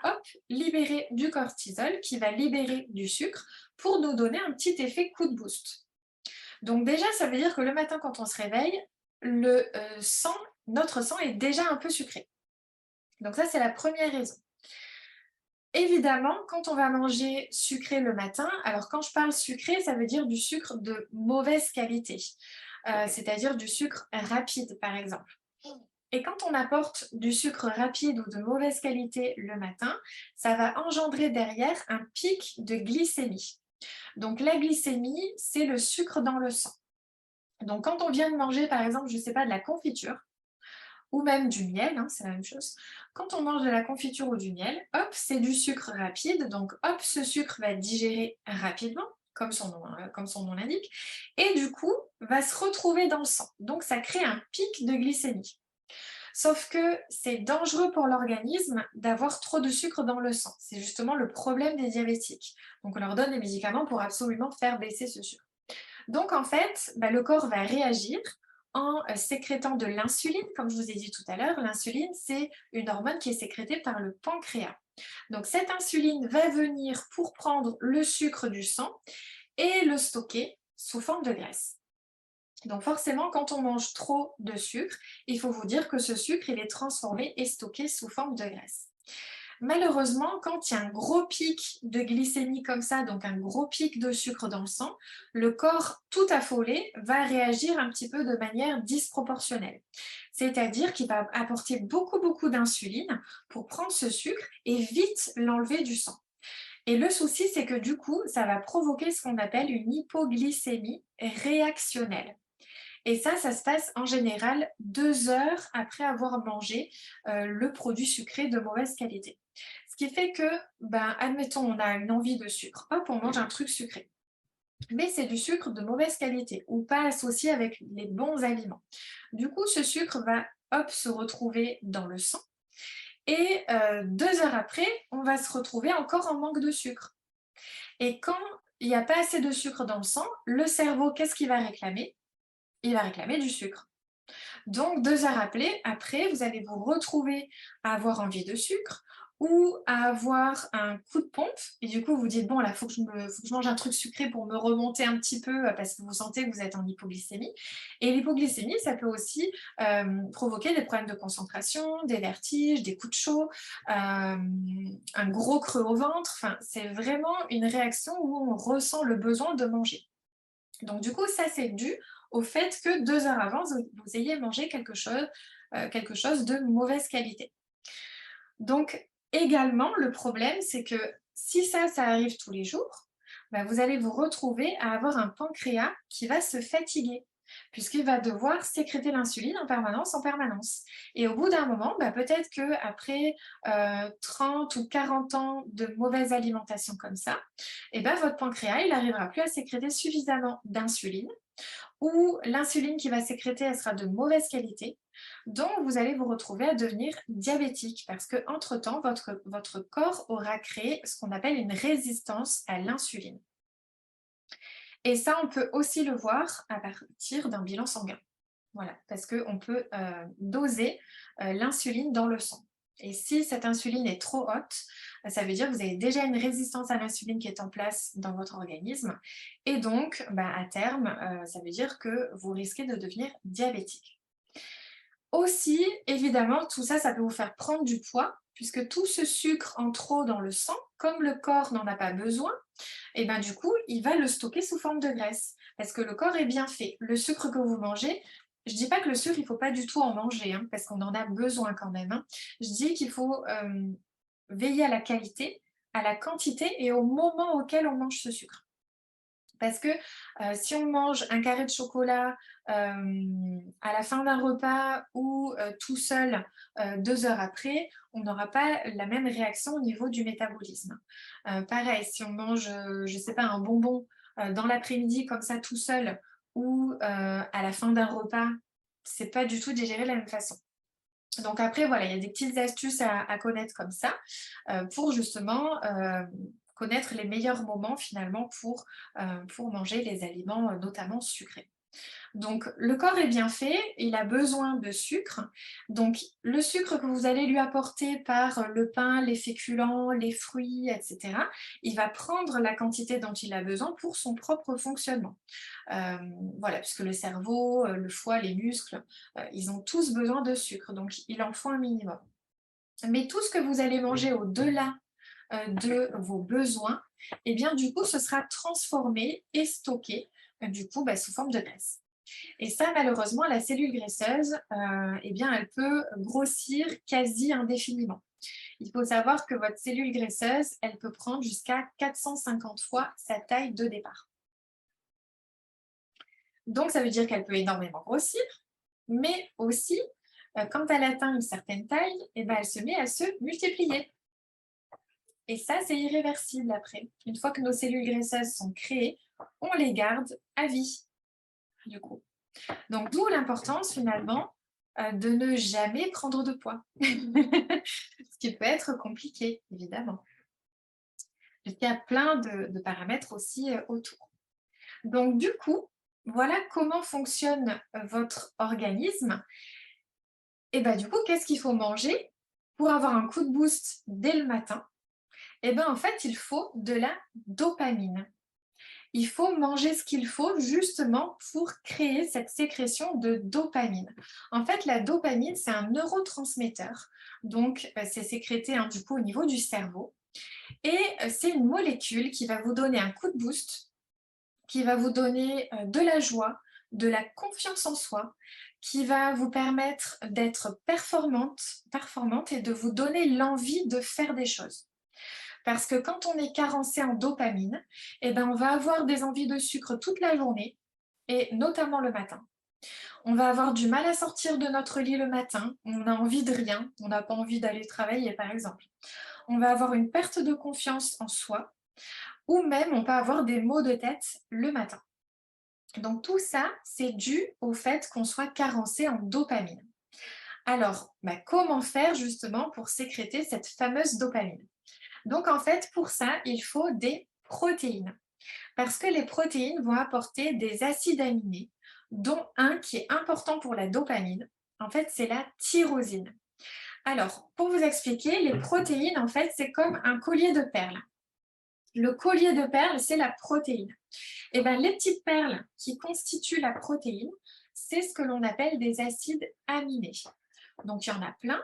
libérer du cortisol qui va libérer du sucre pour nous donner un petit effet coup de boost. Donc déjà, ça veut dire que le matin, quand on se réveille, notre sang est déjà un peu sucré. Donc ça, c'est la première raison. Évidemment, quand on va manger sucré le matin, alors quand je parle sucré, ça veut dire du sucre de mauvaise qualité, c'est-à-dire du sucre rapide, par exemple. Et quand on apporte du sucre rapide ou de mauvaise qualité le matin, ça va engendrer derrière un pic de glycémie. Donc la glycémie, c'est le sucre dans le sang. Donc quand on vient de manger, par exemple, je ne sais pas, de la confiture, ou même du miel, c'est la même chose. Quand on mange de la confiture ou du miel, hop, c'est du sucre rapide, donc hop, ce sucre va être digéré rapidement, comme son nom l'indique, et du coup, va se retrouver dans le sang. Donc ça crée un pic de glycémie. Sauf que c'est dangereux pour l'organisme d'avoir trop de sucre dans le sang. C'est justement le problème des diabétiques. Donc on leur donne des médicaments pour absolument faire baisser ce sucre. Donc en fait, le corps va réagir en sécrétant de l'insuline, comme je vous ai dit tout à l'heure. L'insuline, c'est une hormone qui est sécrétée par le pancréas. Donc cette insuline va venir pour prendre le sucre du sang et le stocker sous forme de graisse. Donc forcément, quand on mange trop de sucre, il faut vous dire que ce sucre, il est transformé et stocké sous forme de graisse. Malheureusement, quand il y a un gros pic de glycémie comme ça, donc un gros pic de sucre dans le sang, le corps tout affolé va réagir un petit peu de manière disproportionnelle. C'est-à-dire qu'il va apporter beaucoup d'insuline pour prendre ce sucre et vite l'enlever du sang. Et le souci, c'est que du coup, ça va provoquer ce qu'on appelle une hypoglycémie réactionnelle. Et ça se passe en général 2 heures après avoir mangé le produit sucré de mauvaise qualité. Ce qui fait que, admettons, on a une envie de sucre, hop, on mange un truc sucré. Mais c'est du sucre de mauvaise qualité ou pas associé avec les bons aliments. Du coup, ce sucre va, hop, se retrouver dans le sang. Et 2 heures après, on va se retrouver encore en manque de sucre. Et quand il n'y a pas assez de sucre dans le sang, le cerveau, qu'est-ce qu'il va réclamer? Il va réclamer du sucre. Donc 2 heures après, vous allez vous retrouver à avoir envie de sucre ou à avoir un coup de pompe et du coup vous dites: «Bon là, faut que je mange un truc sucré pour me remonter un petit peu», parce que vous sentez que vous êtes en hypoglycémie et l'hypoglycémie, ça peut aussi, provoquer des problèmes de concentration, des vertiges, des coups de chaud, un gros creux au ventre. Enfin, c'est vraiment une réaction où on ressent le besoin de manger. Donc du coup, ça, c'est dû au fait que 2 heures avant, vous ayez mangé quelque chose de mauvaise qualité. Donc également, le problème, c'est que si ça arrive tous les jours, bah, vous allez vous retrouver à avoir un pancréas qui va se fatiguer, puisqu'il va devoir sécréter l'insuline en permanence, en permanence. Et au bout d'un moment, bah, peut-être qu'après 30 ou 40 ans de mauvaise alimentation comme ça, et ben, votre pancréas, il n'arrivera plus à sécréter suffisamment d'insuline ou l'insuline qui va sécréter, elle sera de mauvaise qualité. Donc, vous allez vous retrouver à devenir diabétique parce qu'entre-temps, votre corps aura créé ce qu'on appelle une résistance à l'insuline. Et ça, on peut aussi le voir à partir d'un bilan sanguin. Voilà, parce qu'on peut doser l'insuline dans le sang. Et si cette insuline est trop haute, ça veut dire que vous avez déjà une résistance à l'insuline qui est en place dans votre organisme. Et donc, bah, à terme, ça veut dire que vous risquez de devenir diabétique. Aussi, évidemment, tout ça, ça peut vous faire prendre du poids, puisque tout ce sucre en trop dans le sang, comme le corps n'en a pas besoin, et ben du coup, il va le stocker sous forme de graisse, parce que le corps est bien fait. Le sucre que vous mangez, je dis pas que le sucre, il faut pas du tout en manger, hein, parce qu'on en a besoin quand même, hein. Je dis qu'il faut veiller à la qualité, à la quantité et au moment auquel on mange ce sucre. Parce que si on mange un carré de chocolat à la fin d'un repas ou tout seul 2 heures après, on n'aura pas la même réaction au niveau du métabolisme. Pareil, si on mange, je ne sais pas, un bonbon dans l'après-midi comme ça tout seul ou à la fin d'un repas, c'est pas du tout digéré de la même façon. Donc après, voilà, il y a des petites astuces à connaître comme ça pour justement connaître les meilleurs moments finalement pour manger les aliments notamment sucrés. Donc le corps est bien fait, il a besoin de sucre. Donc le sucre que vous allez lui apporter par le pain, les féculents, les fruits, etc., il va prendre la quantité dont il a besoin pour son propre fonctionnement. Voilà, puisque le cerveau, le foie, les muscles, ils ont tous besoin de sucre, donc il en faut un minimum. Mais tout ce que vous allez manger au-delà de vos besoins, et bien du coup, ce sera transformé et stocké du coup sous forme de graisse. Et ça, malheureusement, la cellule graisseuse, eh bien, elle peut grossir quasi indéfiniment. Il faut savoir que votre cellule graisseuse, elle peut prendre jusqu'à 450 fois sa taille de départ. Donc, ça veut dire qu'elle peut énormément grossir, mais aussi, quand elle atteint une certaine taille, eh ben, elle se met à se multiplier. Et ça, c'est irréversible après. Une fois que nos cellules graisseuses sont créées, on les garde à vie, du coup. Donc, d'où l'importance finalement de ne jamais prendre de poids. Ce qui peut être compliqué, évidemment. Il y a plein de paramètres aussi autour. Donc, du coup, voilà comment fonctionne votre organisme. Et bien, du coup, qu'est-ce qu'il faut manger pour avoir un coup de boost dès le matin? Et bien, en fait, il faut de la dopamine. Il faut manger ce qu'il faut justement pour créer cette sécrétion de dopamine. En fait, la dopamine, c'est un neurotransmetteur. Donc, c'est sécrété du coup au niveau du cerveau. Et c'est une molécule qui va vous donner un coup de boost, qui va vous donner de la joie, de la confiance en soi, qui va vous permettre d'être performante et de vous donner l'envie de faire des choses. Parce que quand on est carencé en dopamine, eh ben on va avoir des envies de sucre toute la journée, et notamment le matin. On va avoir du mal à sortir de notre lit le matin, on a envie de rien, on n'a pas envie d'aller travailler par exemple. On va avoir une perte de confiance en soi, ou même on peut avoir des maux de tête le matin. Donc tout ça, c'est dû au fait qu'on soit carencé en dopamine. Alors, comment faire justement pour sécréter cette fameuse dopamine? Donc en fait, pour ça, il faut des protéines. Parce que les protéines vont apporter des acides aminés, dont un qui est important pour la dopamine. En fait, c'est la tyrosine. Alors, pour vous expliquer, les protéines, en fait, c'est comme un collier de perles. Le collier de perles, c'est la protéine. Et bien, les petites perles qui constituent la protéine, c'est ce que l'on appelle des acides aminés. Donc, il y en a plein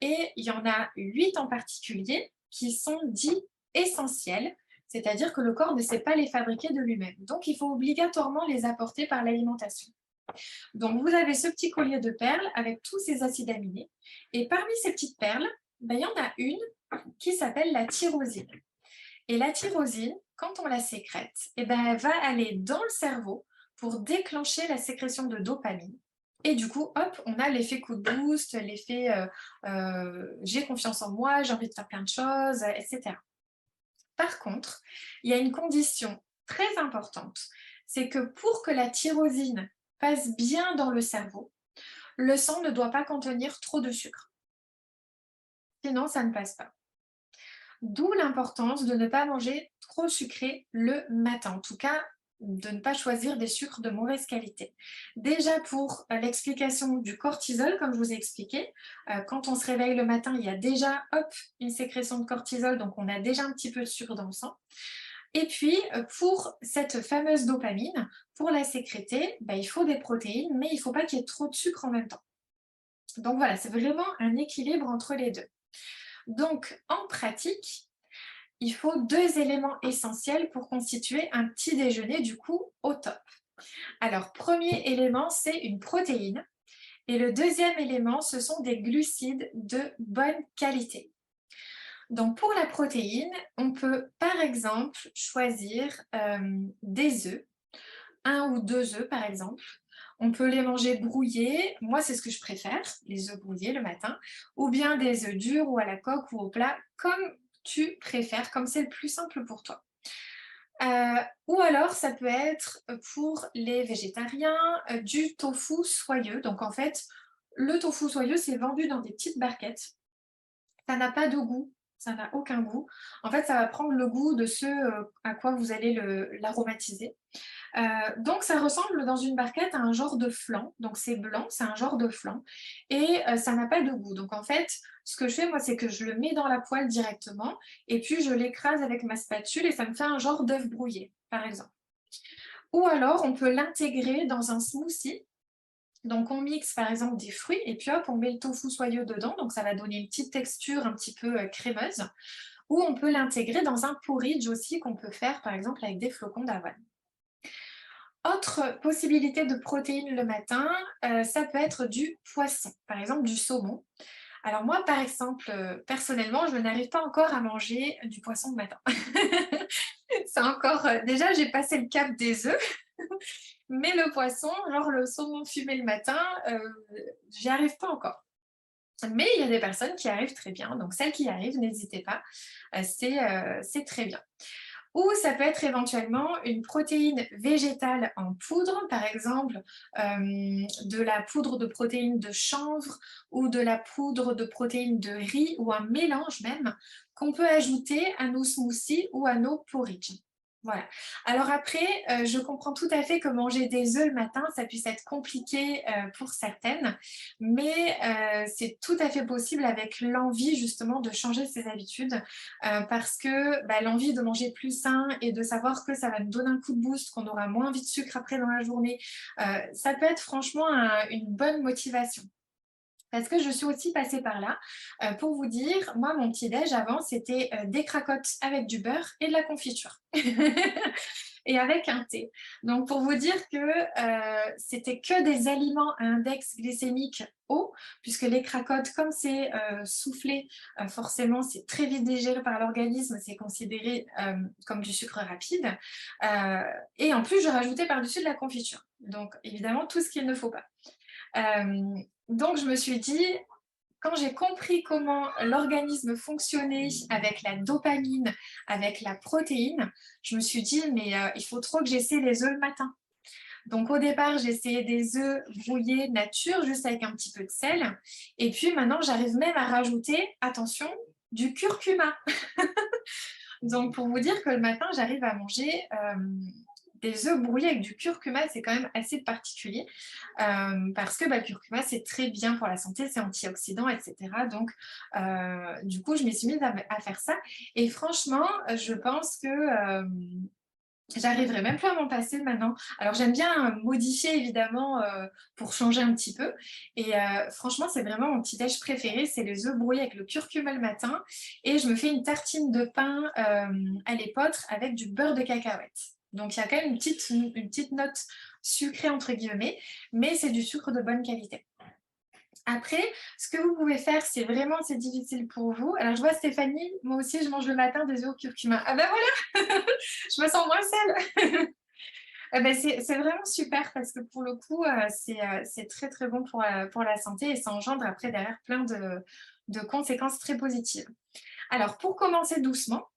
et il y en a 8 en particulier qui sont dits essentiels, c'est-à-dire que le corps ne sait pas les fabriquer de lui-même. Donc, il faut obligatoirement les apporter par l'alimentation. Donc, vous avez ce petit collier de perles avec tous ces acides aminés. Et parmi ces petites perles, ben, il y en a une qui s'appelle la tyrosine. Et la tyrosine, quand on la sécrète, eh ben, elle va aller dans le cerveau pour déclencher la sécrétion de dopamine. Et du coup, hop, on a l'effet coup de boost, l'effet j'ai confiance en moi, j'ai envie de faire plein de choses, etc. Par contre, il y a une condition très importante, c'est que pour que la tyrosine passe bien dans le cerveau, le sang ne doit pas contenir trop de sucre. Sinon, ça ne passe pas. D'où l'importance de ne pas manger trop sucré le matin. En tout cas, de ne pas choisir des sucres de mauvaise qualité. Déjà pour l'explication du cortisol, comme je vous ai expliqué, quand on se réveille le matin, il y a déjà une sécrétion de cortisol, donc on a déjà un petit peu de sucre dans le sang. Et puis, pour cette fameuse dopamine, pour la sécréter, il faut des protéines, mais il ne faut pas qu'il y ait trop de sucre en même temps. Donc voilà, c'est vraiment un équilibre entre les deux. Donc, en pratique, il faut 2 éléments essentiels pour constituer un petit déjeuner, du coup, au top. Alors, premier élément, c'est une protéine. Et le deuxième élément, ce sont des glucides de bonne qualité. Donc, pour la protéine, on peut, par exemple, choisir des œufs, 1 ou 2 œufs, par exemple. On peut les manger brouillés. Moi, c'est ce que je préfère, les œufs brouillés le matin. Ou bien des œufs durs ou à la coque ou au plat, comme tu préfères, comme c'est le plus simple pour toi. Ou alors, ça peut être pour les végétariens du tofu soyeux. Donc, en fait, le tofu soyeux, c'est vendu dans des petites barquettes. Ça n'a pas de goût, ça n'a aucun goût. En fait, ça va prendre le goût de ce à quoi vous allez l'aromatiser. Donc, ça ressemble dans une barquette à un genre de flan. Donc, c'est blanc, c'est un genre de flan. Et ça n'a pas de goût. Donc, en fait, ce que je fais, moi, c'est que je le mets dans la poêle directement. Et puis, je l'écrase avec ma spatule et ça me fait un genre d'œuf brouillé, par exemple. Ou alors, on peut l'intégrer dans un smoothie. Donc, on mixe, par exemple, des fruits. Et puis, hop, on met le tofu soyeux dedans. Donc, ça va donner une petite texture un petit peu crémeuse. Ou on peut l'intégrer dans un porridge aussi qu'on peut faire, par exemple, avec des flocons d'avoine. Autre possibilité de protéines le matin, ça peut être du poisson, par exemple du saumon. Alors moi, par exemple, personnellement, je n'arrive pas encore à manger du poisson le matin. C'est encore, déjà, j'ai passé le cap des œufs, mais le poisson, genre le saumon fumé le matin, j'y arrive pas encore. Mais il y a des personnes qui arrivent très bien, donc celles qui y arrivent, n'hésitez pas, c'est très bien. Ou ça peut être éventuellement une protéine végétale en poudre, par exemple de la poudre de protéines de chanvre ou de la poudre de protéines de riz ou un mélange même qu'on peut ajouter à nos smoothies ou à nos porridge. Voilà. Alors après, je comprends tout à fait que manger des œufs le matin, ça puisse être compliqué pour certaines, mais c'est tout à fait possible avec l'envie justement de changer ses habitudes parce que l'envie de manger plus sain et de savoir que ça va nous donner un coup de boost, qu'on aura moins envie de sucre après dans la journée, ça peut être franchement une bonne motivation. Parce que je suis aussi passée par là. Pour vous dire, moi, mon petit-déj avant, c'était des cracottes avec du beurre et de la confiture. Et avec un thé. Donc, pour vous dire que c'était que des aliments à index glycémique haut, puisque les cracottes, comme c'est soufflé, forcément, c'est très vite digéré par l'organisme, c'est considéré comme du sucre rapide. Et en plus, je rajoutais par-dessus de la confiture. Donc, évidemment, tout ce qu'il ne faut pas. Donc, je me suis dit, quand j'ai compris comment l'organisme fonctionnait avec la dopamine, avec la protéine, je me suis dit, mais il faut trop que j'essaie les œufs le matin. Donc, au départ, j'ai essayé des œufs brouillés nature, juste avec un petit peu de sel. Et puis, maintenant, j'arrive même à rajouter, attention, du curcuma. Donc, pour vous dire que le matin, j'arrive à manger des œufs brouillés avec du curcuma, c'est quand même assez particulier parce que le curcuma, c'est très bien pour la santé, c'est antioxydant, etc. Donc, du coup, je m'y suis mise à faire ça. Et franchement, je pense que j'arriverai même plus à m'en passer maintenant. Alors j'aime bien modifier évidemment pour changer un petit peu. Et franchement, c'est vraiment mon petit déj préféré, c'est les œufs brouillés avec le curcuma le matin. Et je me fais une tartine de pain à l'épeautre avec du beurre de cacahuète. Donc il y a quand même une petite note sucrée entre guillemets, mais c'est du sucre de bonne qualité. Après, ce que vous pouvez faire, c'est vraiment c'est difficile pour vous. Alors je vois Stéphanie, moi aussi je mange le matin des œufs au curcuma. Ah ben voilà, je me sens moins seule. Ben, c'est vraiment super parce que pour le coup, c'est très très bon pour la santé et ça engendre après derrière plein de conséquences très positives. Alors pour commencer doucement,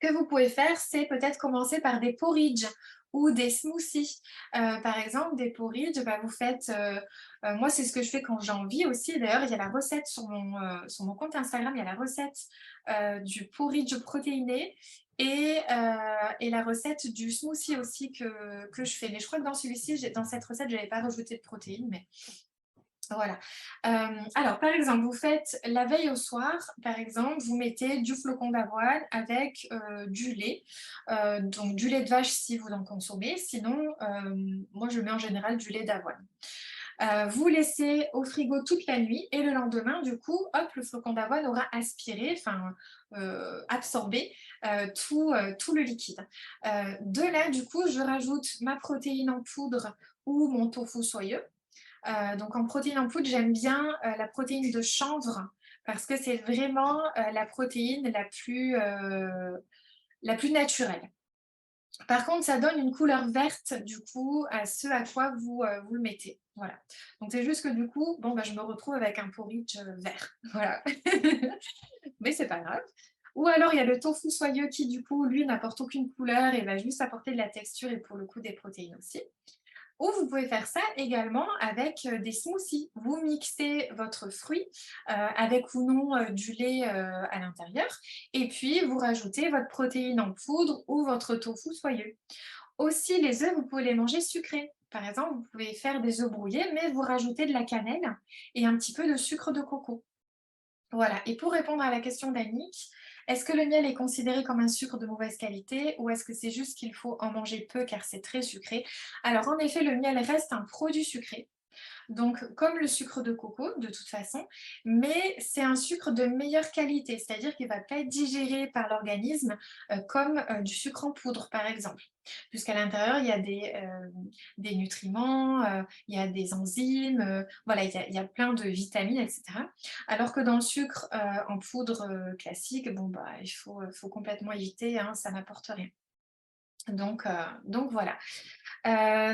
ce que vous pouvez faire, c'est peut-être commencer par des porridge ou des smoothies. Par exemple, des porridge, bah, vous faites, moi c'est ce que je fais quand j'ai envie aussi. D'ailleurs, il y a la recette sur mon compte Instagram, il y a la recette du porridge protéiné et la recette du smoothie aussi que je fais. Mais je crois que dans celui-ci, dans cette recette, je n'avais pas rajouté de protéines, mais voilà. Alors, par exemple, vous faites la veille au soir, par exemple, vous mettez du flocon d'avoine avec du lait, donc du lait de vache si vous en consommez, sinon, moi je mets en général du lait d'avoine. Vous laissez au frigo toute la nuit et le lendemain, du coup, hop, le flocon d'avoine aura aspiré, enfin absorbé tout le liquide. De là, du coup, je rajoute ma protéine en poudre ou mon tofu soyeux. Donc en protéine en poudre, j'aime bien la protéine de chanvre parce que c'est vraiment la protéine la plus naturelle. Par contre, ça donne une couleur verte du coup à ce à quoi vous le mettez. Voilà. Donc c'est juste que du coup, bon, bah, je me retrouve avec un porridge vert. Voilà. Mais c'est pas grave. Ou alors il y a le tofu soyeux qui du coup, lui, n'apporte aucune couleur et va juste apporter de la texture et pour le coup des protéines aussi. Ou vous pouvez faire ça également avec des smoothies. Vous mixez votre fruit avec ou non du lait à l'intérieur et puis vous rajoutez votre protéine en poudre ou votre tofu soyeux. Aussi, les œufs, vous pouvez les manger sucrés. Par exemple, vous pouvez faire des œufs brouillés, mais vous rajoutez de la cannelle et un petit peu de sucre de coco. Voilà. Et pour répondre à la question d'Annick, est-ce que le miel est considéré comme un sucre de mauvaise qualité ou est-ce que c'est juste qu'il faut en manger peu car c'est très sucré? Alors en effet, le miel reste un produit sucré. Donc, comme le sucre de coco, de toute façon, mais c'est un sucre de meilleure qualité, c'est-à-dire qu'il ne va pas être digéré par l'organisme comme du sucre en poudre, par exemple. Puisqu'à l'intérieur, il y a des nutriments, il y a des enzymes, voilà, il y a plein de vitamines, etc. Alors que dans le sucre en poudre classique, bon, bah, faut complètement éviter, hein, ça n'apporte rien. Donc voilà.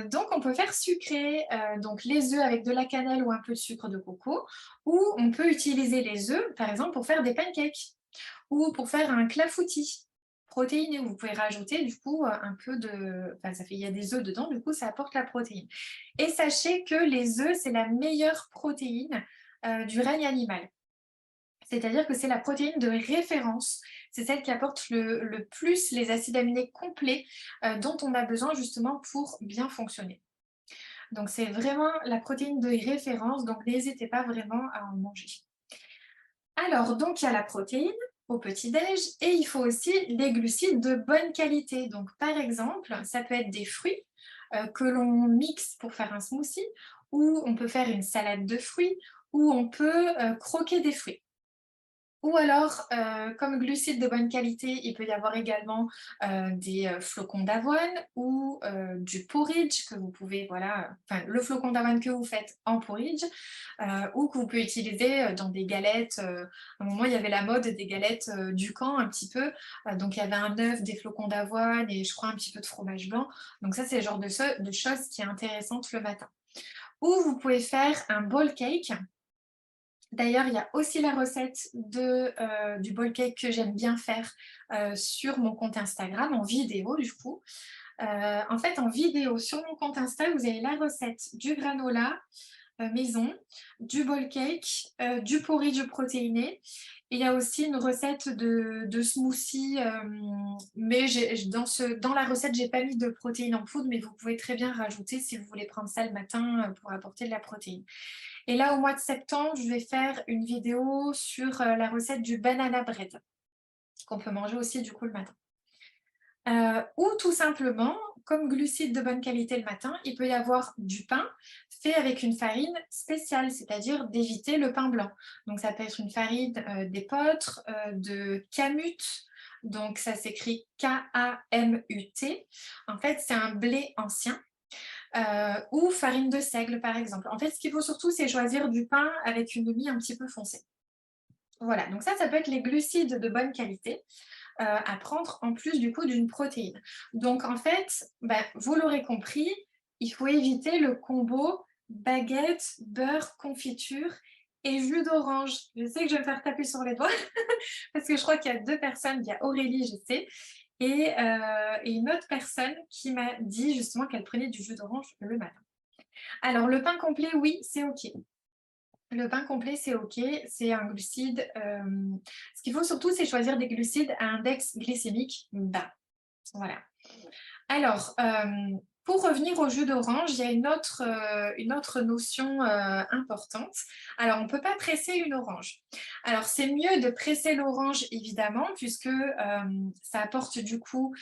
Donc on peut faire sucrer donc les œufs avec de la cannelle ou un peu de sucre de coco, ou on peut utiliser les œufs, par exemple, pour faire des pancakes ou pour faire un clafoutis protéiné. Vous pouvez rajouter du coup un peu de... Enfin, il y a des œufs dedans, du coup ça apporte la protéine. Et sachez que les œufs, c'est la meilleure protéine du règne animal. C'est-à-dire que c'est la protéine de référence, c'est celle qui apporte le plus les acides aminés complets dont on a besoin justement pour bien fonctionner. Donc c'est vraiment la protéine de référence, donc n'hésitez pas vraiment à en manger. Alors, donc il y a la protéine au petit-déj et il faut aussi les glucides de bonne qualité. Donc par exemple, ça peut être des fruits que l'on mixe pour faire un smoothie, ou on peut faire une salade de fruits, ou on peut croquer des fruits. Ou alors, comme glucides de bonne qualité, il peut y avoir également des flocons d'avoine ou du porridge que vous pouvez, voilà, enfin le flocon d'avoine que vous faites en porridge ou que vous pouvez utiliser dans des galettes. À un moment, il y avait la mode des galettes du camp un petit peu. Donc, il y avait un œuf, des flocons d'avoine et je crois un petit peu de fromage blanc. Donc, ça, c'est le genre de choses qui est intéressante le matin. Ou vous pouvez faire un bowl cake. D'ailleurs, il y a aussi la recette du bowl cake que j'aime bien faire sur mon compte Instagram, en vidéo du coup. En fait, en vidéo sur mon compte Insta, vous avez la recette du granola, maison, du bowl cake, du porridge protéiné. Et il y a aussi une recette de smoothie, mais dans la recette, j'ai pas mis de protéines en poudre, mais vous pouvez très bien rajouter si vous voulez prendre ça le matin pour apporter de la protéine. Et là, au mois de septembre, je vais faire une vidéo sur la recette du banana bread, qu'on peut manger aussi du coup le matin. Ou tout simplement, comme glucides de bonne qualité le matin, il peut y avoir du pain fait avec une farine spéciale, c'est-à-dire d'éviter le pain blanc. Donc ça peut être une farine d'épeautre, de kamut, donc ça s'écrit K-A-M-U-T. En fait, c'est un blé ancien. Ou farine de seigle par exemple. En fait, ce qu'il faut surtout, c'est choisir du pain avec une mie un petit peu foncée. Voilà, donc ça peut être les glucides de bonne qualité à prendre en plus du coup d'une protéine. Donc en fait, vous l'aurez compris, il faut éviter le combo baguette, beurre, confiture et jus d'orange. Je sais que je vais me faire taper sur les doigts parce que je crois qu'il y a 2 personnes, il y a Aurélie, je sais, et une autre personne qui m'a dit justement qu'elle prenait du jus d'orange le matin. Alors le pain complet, oui, c'est OK. Le pain complet, c'est OK, c'est un glucide. Ce qu'il faut surtout, c'est choisir des glucides à index glycémique bas. Voilà. Alors, pour revenir au jus d'orange, il y a une autre notion importante. Alors, on ne peut pas presser une orange. Alors, c'est mieux de presser l'orange, évidemment, puisque ça apporte du coup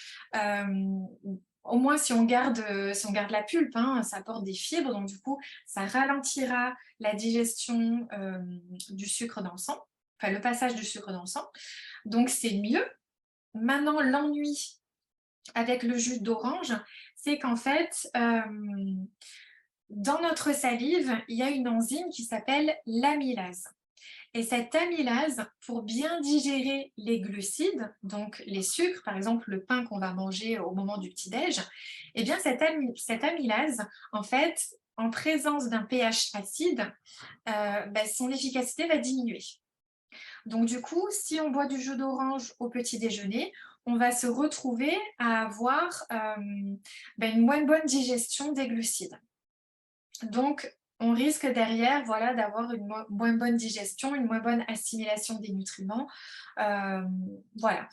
au moins si on garde la pulpe, hein, ça apporte des fibres, donc du coup, ça ralentira la digestion du sucre dans le sang, enfin le passage du sucre dans le sang. Donc c'est mieux. Maintenant, l'ennui avec le jus d'orange, c'est qu'en fait, dans notre salive, il y a une enzyme qui s'appelle l'amylase. Et cette amylase, pour bien digérer les glucides, donc les sucres, par exemple le pain qu'on va manger au moment du petit-déj, eh bien cette amylase, en fait, en présence d'un pH acide, son efficacité va diminuer. Donc du coup, si on boit du jus d'orange au petit déjeuner, on va se retrouver à avoir une moins bonne digestion des glucides. Donc, on risque derrière d'avoir une moins bonne digestion, une moins bonne assimilation des nutriments. Voilà.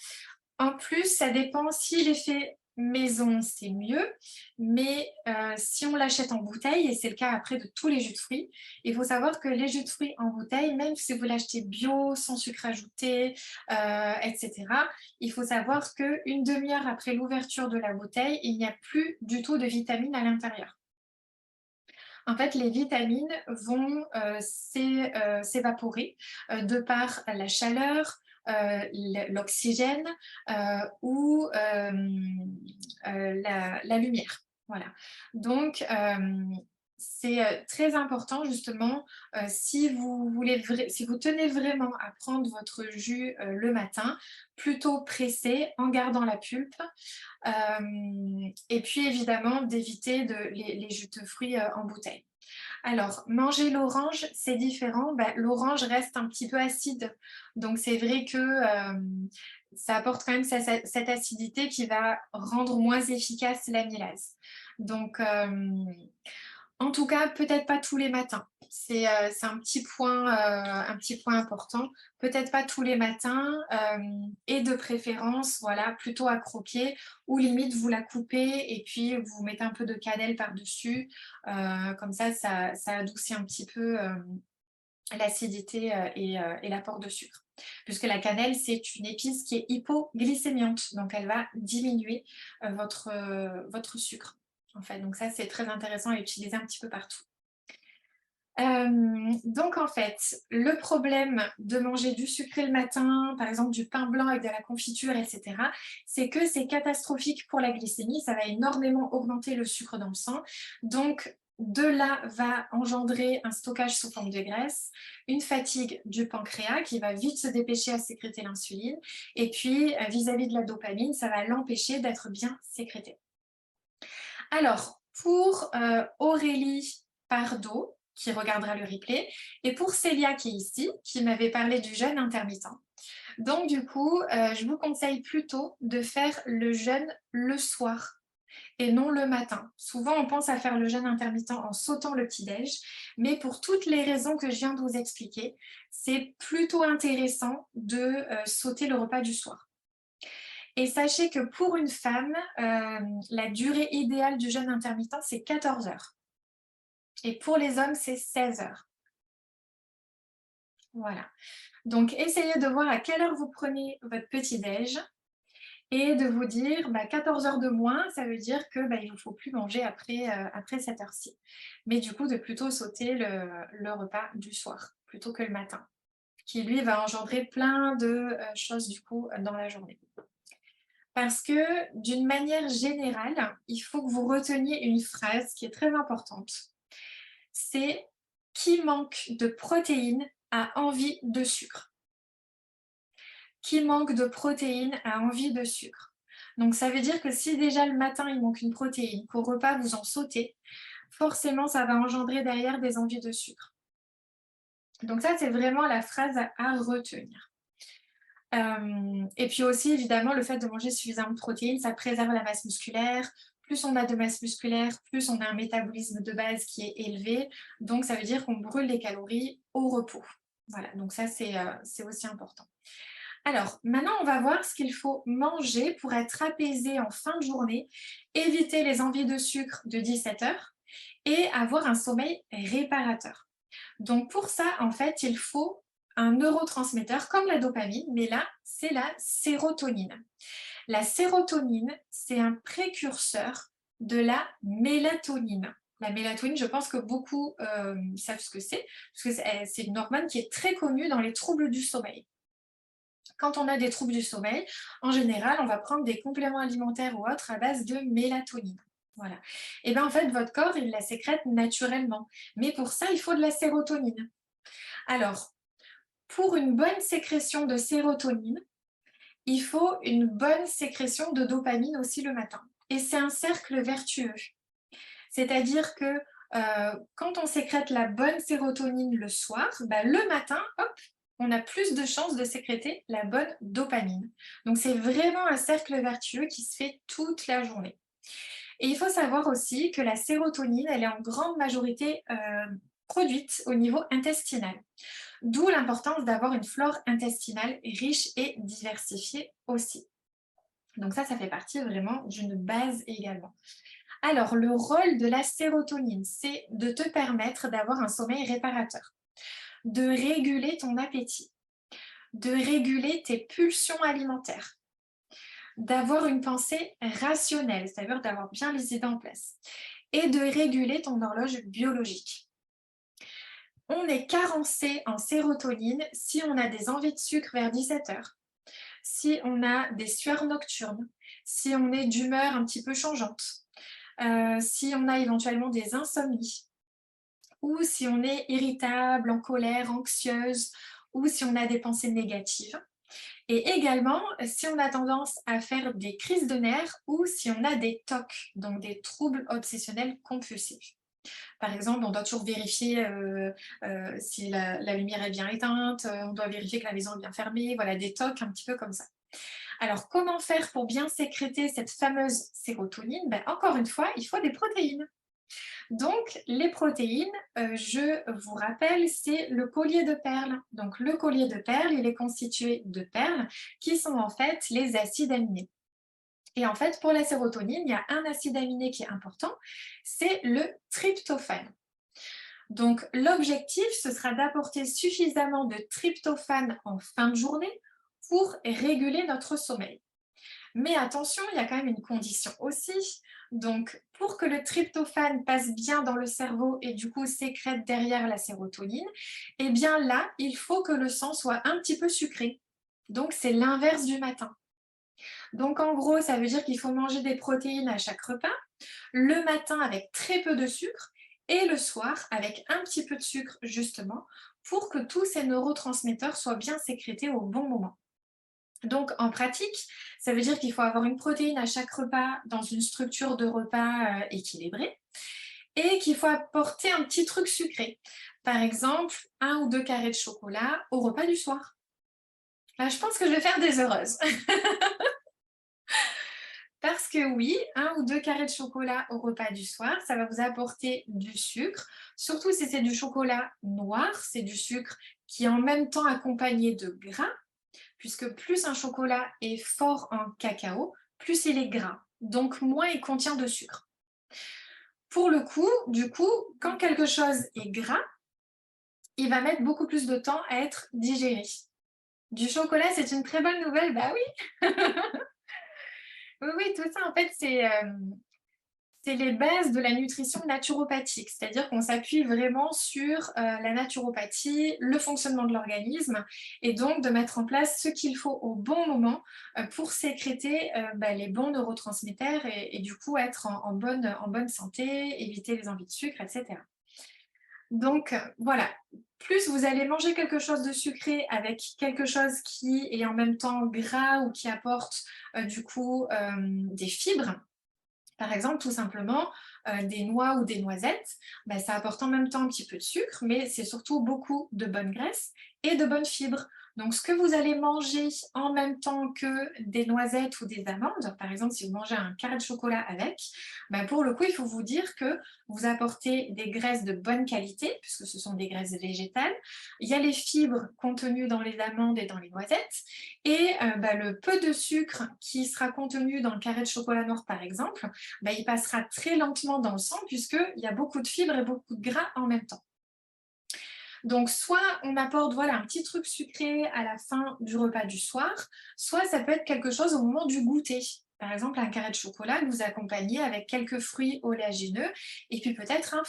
En plus, ça dépend si l'effet maison, c'est mieux, mais si on l'achète en bouteille, et c'est le cas après de tous les jus de fruits, il faut savoir que les jus de fruits en bouteille, même si vous l'achetez bio, sans sucre ajouté, etc., il faut savoir qu'une demi-heure après l'ouverture de la bouteille, il n'y a plus du tout de vitamines à l'intérieur. En fait, les vitamines vont s'évaporer de par la chaleur, l'oxygène ou la lumière. Voilà. Donc, c'est très important justement si vous tenez vraiment à prendre votre jus le matin, plutôt pressé en gardant la pulpe. Et puis évidemment d'éviter les jus de fruits en bouteille. Alors, manger l'orange, c'est différent. L'orange reste un petit peu acide. Donc, c'est vrai que ça apporte quand même cette acidité qui va rendre moins efficace l'amylase. Donc, en tout cas, peut-être pas tous les matins. C'est un petit point important. Peut-être pas tous les matins et de préférence, voilà, plutôt à croquer ou limite vous la coupez et puis vous mettez un peu de cannelle par-dessus. Comme ça adoucit un petit peu l'acidité et l'apport de sucre. Puisque la cannelle, c'est une épice qui est hypoglycémiante, donc elle va diminuer votre sucre. En fait, donc ça, c'est très intéressant à utiliser un petit peu partout. Donc en fait, le problème de manger du sucré le matin, par exemple du pain blanc avec de la confiture, etc., c'est que c'est catastrophique pour la glycémie, ça va énormément augmenter le sucre dans le sang. Donc de là va engendrer un stockage sous forme de graisse, une fatigue du pancréas qui va vite se dépêcher à sécréter l'insuline, et puis vis-à-vis de la dopamine, ça va l'empêcher d'être bien sécrété. Alors, pour Aurélie Pardo, qui regardera le replay, et pour Célia qui est ici, qui m'avait parlé du jeûne intermittent. Donc du coup, je vous conseille plutôt de faire le jeûne le soir et non le matin. Souvent, on pense à faire le jeûne intermittent en sautant le petit-déj, mais pour toutes les raisons que je viens de vous expliquer, c'est plutôt intéressant de sauter le repas du soir. Et sachez que pour une femme, la durée idéale du jeûne intermittent, c'est 14 heures. Et pour les hommes, c'est 16 heures. Voilà. Donc, essayez de voir à quelle heure vous prenez votre petit-déj et de vous dire 14 heures de moins, ça veut dire que il ne vous faut plus manger après cette heure-ci. Mais du coup, de plutôt sauter le repas du soir plutôt que le matin, qui lui va engendrer plein de choses du coup dans la journée. Parce que d'une manière générale, il faut que vous reteniez une phrase qui est très importante. C'est « qui manque de protéines a envie de sucre ». Qui manque de protéines a envie de sucre. Donc ça veut dire que si déjà le matin il manque une protéine, qu'au repas vous en sautez, forcément ça va engendrer derrière des envies de sucre. Donc ça c'est vraiment la phrase à retenir. Et puis aussi évidemment le fait de manger suffisamment de protéines, ça préserve la masse musculaire. Plus on a de masse musculaire, plus on a un métabolisme de base qui est élevé. Donc ça veut dire qu'on brûle les calories au repos. Voilà, donc ça c'est aussi important. Alors, maintenant, on va voir ce qu'il faut manger pour être apaisé en fin de journée, éviter les envies de sucre de 17 heures et avoir un sommeil réparateur. Donc, pour ça, en fait, il faut un neurotransmetteur comme la dopamine, mais là, c'est la sérotonine. La sérotonine, c'est un précurseur de la mélatonine. La mélatonine, je pense que beaucoup savent ce que c'est, parce que c'est une hormone qui est très connue dans les troubles du sommeil. Quand on a des troubles du sommeil, en général, on va prendre des compléments alimentaires ou autres à base de mélatonine. Voilà. Et bien en fait, votre corps, il la sécrète naturellement. Mais pour ça, il faut de la sérotonine. Alors, pour une bonne sécrétion de sérotonine, il faut une bonne sécrétion de dopamine aussi le matin. Et c'est un cercle vertueux. C'est-à-dire que quand on sécrète la bonne sérotonine le soir, le matin, hop, on a plus de chances de sécréter la bonne dopamine. Donc c'est vraiment un cercle vertueux qui se fait toute la journée. Et il faut savoir aussi que la sérotonine, elle est en grande majorité produite au niveau intestinal. D'où l'importance d'avoir une flore intestinale riche et diversifiée aussi. Donc ça fait partie vraiment d'une base également. Alors, le rôle de la sérotonine, c'est de te permettre d'avoir un sommeil réparateur, de réguler ton appétit, de réguler tes pulsions alimentaires, d'avoir une pensée rationnelle, c'est-à-dire d'avoir bien les idées en place, et de réguler ton horloge biologique. On est carencé en sérotonine si on a des envies de sucre vers 17 heures, si on a des sueurs nocturnes, si on est d'humeur un petit peu changeante, si on a éventuellement des insomnies, ou si on est irritable, en colère, anxieuse, ou si on a des pensées négatives. Et également, si on a tendance à faire des crises de nerfs ou si on a des TOC, donc des troubles obsessionnels compulsifs. Par exemple, on doit toujours vérifier si la lumière est bien éteinte, on doit vérifier que la maison est bien fermée, voilà, des TOC un petit peu comme ça. Alors, comment faire pour bien sécréter cette fameuse sérotonine? Encore une fois, il faut des protéines. Donc, les protéines, je vous rappelle, c'est le collier de perles. Donc, le collier de perles, il est constitué de perles qui sont en fait les acides aminés. Et en fait, pour la sérotonine, il y a un acide aminé qui est important, c'est le tryptophane. Donc, l'objectif, ce sera d'apporter suffisamment de tryptophane en fin de journée pour réguler notre sommeil. Mais attention, il y a quand même une condition aussi. Donc, pour que le tryptophane passe bien dans le cerveau et du coup sécrète derrière la sérotonine, eh bien là, il faut que le sang soit un petit peu sucré. Donc, c'est l'inverse du matin. Donc, en gros, ça veut dire qu'il faut manger des protéines à chaque repas, le matin avec très peu de sucre et le soir avec un petit peu de sucre, justement, pour que tous ces neurotransmetteurs soient bien sécrétés au bon moment. Donc, en pratique, ça veut dire qu'il faut avoir une protéine à chaque repas dans une structure de repas équilibrée et qu'il faut apporter un petit truc sucré. Par exemple, 1 ou 2 carrés de chocolat au repas du soir. Là, je pense que je vais faire des heureuses. Parce que oui, 1 ou 2 carrés de chocolat au repas du soir, ça va vous apporter du sucre, surtout si c'est du chocolat noir, c'est du sucre qui est en même temps accompagné de gras, puisque plus un chocolat est fort en cacao, plus il est gras, donc moins il contient de sucre. Pour le coup, du coup, quand quelque chose est gras, il va mettre beaucoup plus de temps à être digéré. Du chocolat, c'est une très bonne nouvelle, bah oui. Oui, oui, tout ça, en fait, c'est les bases de la nutrition naturopathique, c'est-à-dire qu'on s'appuie vraiment sur la naturopathie, le fonctionnement de l'organisme, et donc de mettre en place ce qu'il faut au bon moment pour sécréter les bons neurotransmetteurs et du coup être en bonne santé, éviter les envies de sucre, etc. Donc voilà, plus vous allez manger quelque chose de sucré avec quelque chose qui est en même temps gras ou qui apporte du coup des fibres, par exemple, tout simplement, des noix ou des noisettes, ça apporte en même temps un petit peu de sucre, mais c'est surtout beaucoup de bonne graisse et de bonnes fibres. Donc, ce que vous allez manger en même temps que des noisettes ou des amandes, par exemple, si vous mangez un carré de chocolat avec, pour le coup, il faut vous dire que vous apportez des graisses de bonne qualité, puisque ce sont des graisses végétales. Il y a les fibres contenues dans les amandes et dans les noisettes, et le peu de sucre qui sera contenu dans le carré de chocolat noir, par exemple, il passera très lentement dans le sang puisqu'il y a beaucoup de fibres et beaucoup de gras en même temps. Donc, soit on apporte voilà, un petit truc sucré à la fin du repas du soir, soit ça peut être quelque chose au moment du goûter. Par exemple, un carré de chocolat que vous accompagnez avec quelques fruits oléagineux et puis peut-être un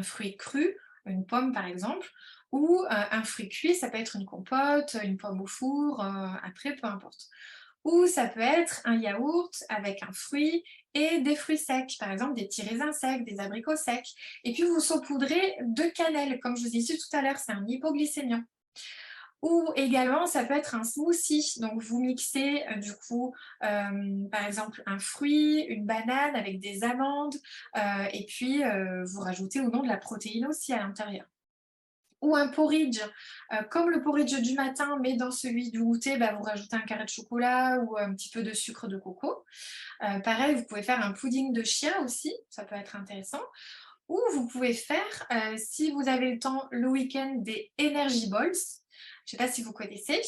fruit cru, une pomme par exemple, ou un fruit cuit, ça peut être une compote, une pomme au four, après, peu importe. Ou ça peut être un yaourt avec un fruit et des fruits secs, par exemple des petits raisins secs, des abricots secs. Et puis vous saupoudrez de cannelle, comme je vous ai dit tout à l'heure, c'est un hypoglycémiant. Ou également, ça peut être un smoothie. Donc, vous mixez du coup, par exemple, un fruit, une banane avec des amandes, et puis vous rajoutez ou non de la protéine aussi à l'intérieur. Ou un porridge, comme le porridge du matin, mais dans celui du goûter, vous rajoutez un carré de chocolat ou un petit peu de sucre de coco. Pareil, vous pouvez faire un pudding de chia aussi, ça peut être intéressant. Ou vous pouvez faire, si vous avez le temps, le week-end, des Energy Balls. Je ne sais pas si vous connaissez.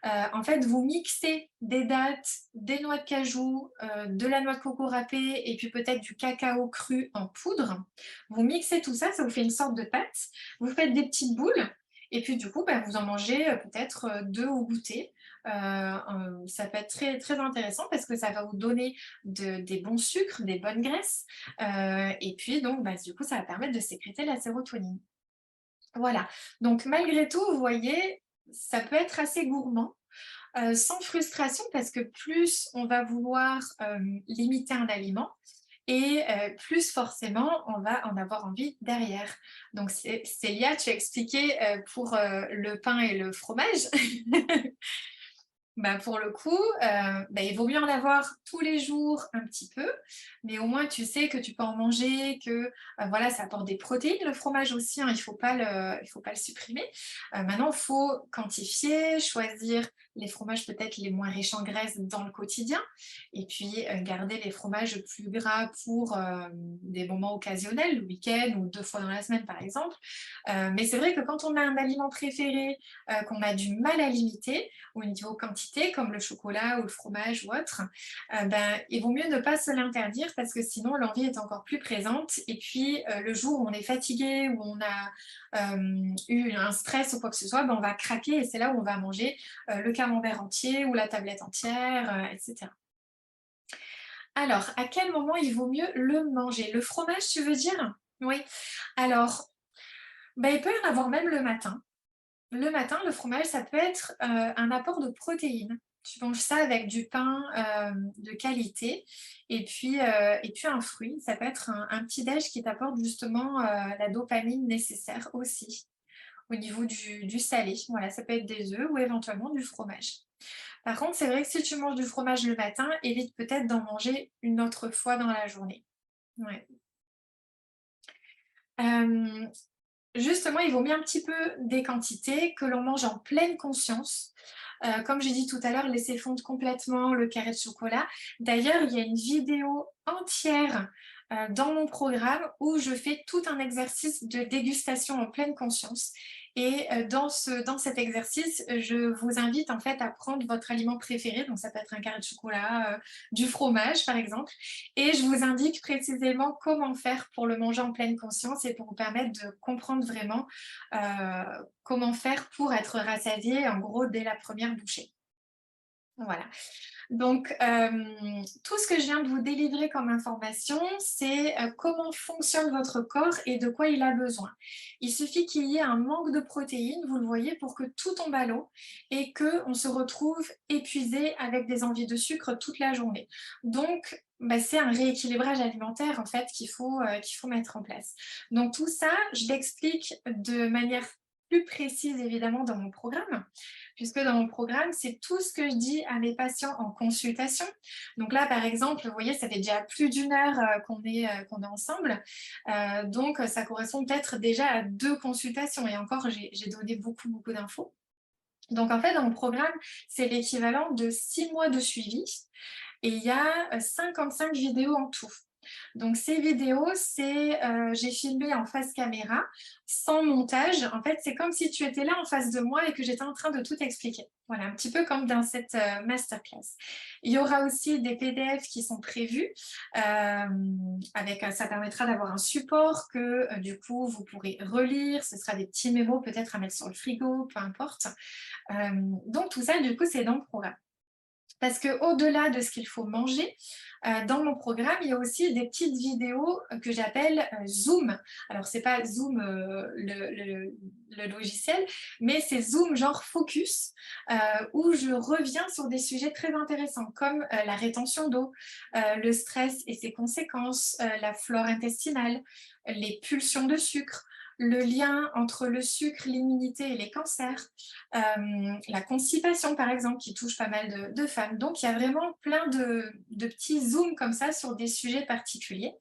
En fait, vous mixez des dattes, des noix de cajou, de la noix de coco râpée et puis peut-être du cacao cru en poudre. Vous mixez tout ça, ça vous fait une sorte de pâte. Vous faites des petites boules et puis du coup, vous en mangez peut-être 2 au goûter. Ça peut être très, très intéressant parce que ça va vous donner des bons sucres, des bonnes graisses. Et puis donc, du coup, ça va permettre de sécréter la sérotonine. Voilà. Donc malgré tout, vous voyez, ça peut être assez gourmand, sans frustration parce que plus on va vouloir limiter un aliment et plus forcément on va en avoir envie derrière. Donc Célia, tu as expliqué pour le pain et le fromage. Pour le coup, il vaut mieux en avoir tous les jours un petit peu, mais au moins tu sais que tu peux en manger, que voilà, ça apporte des protéines, le fromage aussi, hein, il faut pas le supprimer. Maintenant, il faut quantifier, choisir les fromages peut-être les moins riches en graisse dans le quotidien, et puis garder les fromages plus gras pour des moments occasionnels, le week-end ou 2 fois dans la semaine par exemple. Mais c'est vrai que quand on a un aliment préféré qu'on a du mal à limiter, au niveau quantité, comme le chocolat ou le fromage ou autre, il vaut mieux ne pas se l'interdire parce que sinon l'envie est encore plus présente. Et puis le jour où on est fatigué, où on a eu un stress ou quoi que ce soit, on va craquer et c'est là où on va manger le camembert entier ou la tablette entière, etc. Alors, à quel moment il vaut mieux le manger? Le fromage, tu veux dire? Oui. Alors, il peut y en avoir même le matin. Le matin, le fromage, ça peut être un apport de protéines. Tu manges ça avec du pain de qualité et puis un fruit. Ça peut être un petit déj qui t'apporte justement la dopamine nécessaire aussi au niveau du salé. Voilà, ça peut être des œufs ou éventuellement du fromage. Par contre, c'est vrai que si tu manges du fromage le matin, évite peut-être d'en manger une autre fois dans la journée. Ouais. justement, il vaut mieux un petit peu des quantités, que l'on mange en pleine conscience. Comme j'ai dit tout à l'heure, laisser fondre complètement le carré de chocolat. D'ailleurs, il y a une vidéo entière dans mon programme où je fais tout un exercice de dégustation en pleine conscience. Et dans cet exercice, je vous invite en fait à prendre votre aliment préféré, donc ça peut être un carré de chocolat, du fromage par exemple, et je vous indique précisément comment faire pour le manger en pleine conscience et pour vous permettre de comprendre vraiment comment faire pour être rassasié, en gros, dès la première bouchée. Voilà. Donc, tout ce que je viens de vous délivrer comme information, c'est comment fonctionne votre corps et de quoi il a besoin. Il suffit qu'il y ait un manque de protéines, vous le voyez, pour que tout tombe à l'eau et qu'on se retrouve épuisé avec des envies de sucre toute la journée. Donc, bah, c'est un rééquilibrage alimentaire en fait qu'il faut mettre en place. Donc tout ça, je l'explique de manière plus précise évidemment dans mon programme, puisque dans mon programme, c'est tout ce que je dis à mes patients en consultation. Donc là, par exemple, vous voyez, ça fait déjà plus d'une heure qu'on est ensemble. Donc, ça correspond peut-être déjà à 2 consultations. Et encore, j'ai donné beaucoup, beaucoup d'infos. Donc, en fait, dans mon programme, c'est l'équivalent de 6 mois de suivi. Et il y a 55 vidéos en tout. Donc ces vidéos, j'ai filmé en face caméra, sans montage. En fait, c'est comme si tu étais là en face de moi et que j'étais en train de tout expliquer. Voilà, un petit peu comme dans cette masterclass. Il y aura aussi des PDF qui sont prévus. Ça permettra d'avoir un support que du coup, vous pourrez relire. Ce sera des petits mémos peut-être à mettre sur le frigo, peu importe. Donc tout ça, du coup, c'est dans le programme. Parce qu'au-delà de ce qu'il faut manger, dans mon programme, il y a aussi des petites vidéos que j'appelle Zoom. Alors, c'est pas Zoom le logiciel, mais c'est Zoom genre focus, où je reviens sur des sujets très intéressants comme la rétention d'eau, le stress et ses conséquences, la flore intestinale, les pulsions de sucre, le lien entre le sucre, l'immunité et les cancers, la constipation par exemple qui touche pas mal de femmes. Donc il y a vraiment plein de petits zooms comme ça sur des sujets particuliers.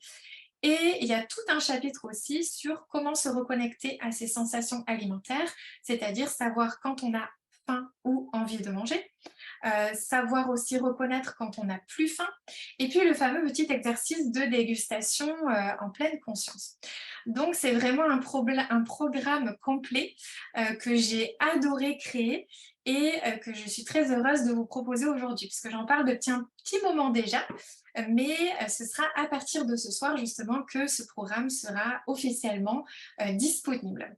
Et il y a tout un chapitre aussi sur comment se reconnecter à ses sensations alimentaires, c'est-à-dire savoir quand on a faim ou envie de manger, savoir aussi reconnaître quand on n'a plus faim, et puis le fameux petit exercice de dégustation en pleine conscience. Donc c'est vraiment un programme complet que j'ai adoré créer et que je suis très heureuse de vous proposer aujourd'hui, puisque j'en parle depuis un petit moment déjà, mais ce sera à partir de ce soir justement que ce programme sera officiellement disponible.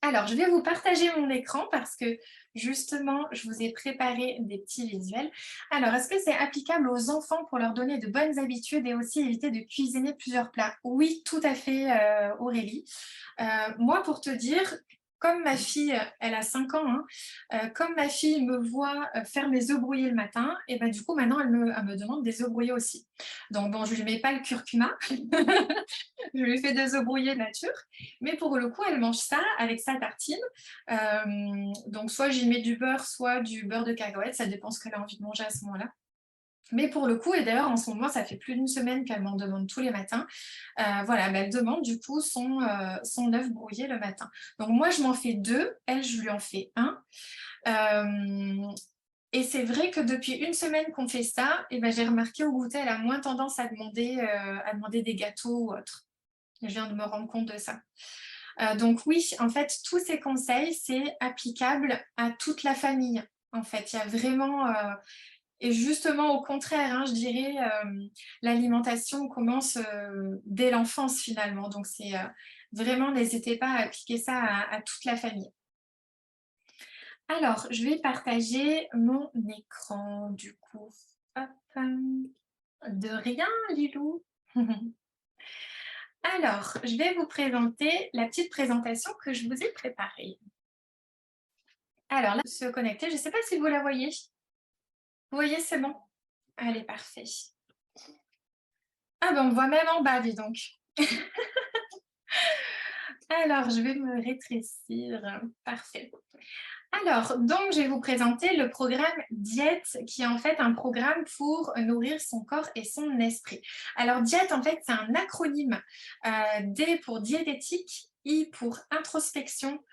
Alors, je vais vous partager mon écran parce que justement, je vous ai préparé des petits visuels. Alors, est-ce que c'est applicable aux enfants pour leur donner de bonnes habitudes et aussi éviter de cuisiner plusieurs plats? Oui, tout à fait, Aurélie. Moi, pour te dire, comme ma fille, elle a 5 ans, hein, comme ma fille me voit faire mes œufs brouillés le matin, et ben, du coup, maintenant, elle me demande des œufs brouillés aussi. Donc, bon, je ne lui mets pas le curcuma, je lui fais des œufs brouillés nature. Mais pour le coup, elle mange ça avec sa tartine. Donc, soit j'y mets du beurre, soit du beurre de cacahuète. Ça dépend ce qu'elle a envie de manger à ce moment-là. Mais pour le coup, et d'ailleurs en ce moment, ça fait plus d'une semaine qu'elle m'en demande tous les matins. Voilà, elle demande du coup son œuf brouillé le matin. Donc moi, je m'en fais 2. Elle, je lui en fais un. Et c'est vrai que depuis une semaine qu'on fait ça, et ben, j'ai remarqué au goûter, elle a moins tendance à demander des gâteaux ou autre. Je viens de me rendre compte de ça. Donc oui, en fait, tous ces conseils, c'est applicable à toute la famille. En fait, il y a vraiment... et justement, au contraire, hein, je dirais, l'alimentation commence dès l'enfance finalement. Donc c'est vraiment, n'hésitez pas à appliquer ça à toute la famille. Alors, je vais partager mon écran du coup. Hop. De rien, Lilou. Alors, je vais vous présenter la petite présentation que je vous ai préparée. Alors là, se connecter, je ne sais pas si vous la voyez. Vous voyez, c'est bon? Allez, parfait. Ah ben, on voit même en bas, dis donc. Alors, je vais me rétrécir. Parfait. Alors, donc, je vais vous présenter le programme Diète, qui est en fait un programme pour nourrir son corps et son esprit. Alors, Diète, en fait, c'est un acronyme D pour diététique, I pour introspection,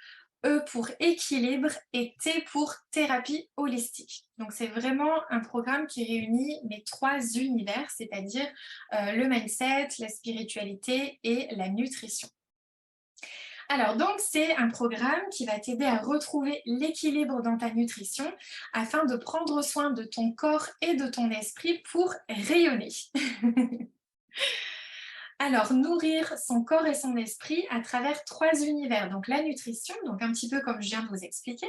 E pour équilibre et T pour thérapie holistique. Donc c'est vraiment un programme qui réunit mes 3 univers, c'est-à-dire le mindset, la spiritualité et la nutrition. Alors donc c'est un programme qui va t'aider à retrouver l'équilibre dans ta nutrition afin de prendre soin de ton corps et de ton esprit pour rayonner. Alors, nourrir son corps et son esprit à travers 3 univers. Donc, la nutrition, donc un petit peu comme je viens de vous expliquer,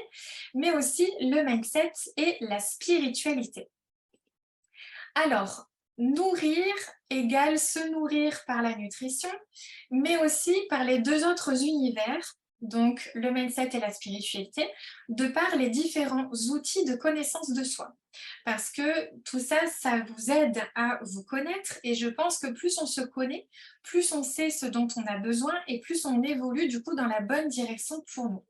mais aussi le mindset et la spiritualité. Alors, nourrir égale se nourrir par la nutrition, mais aussi par les 2 autres univers, donc le mindset et la spiritualité, de par les différents outils de connaissance de soi. Parce que tout ça, ça vous aide à vous connaître et je pense que plus on se connaît, plus on sait ce dont on a besoin et plus on évolue du coup dans la bonne direction pour nous.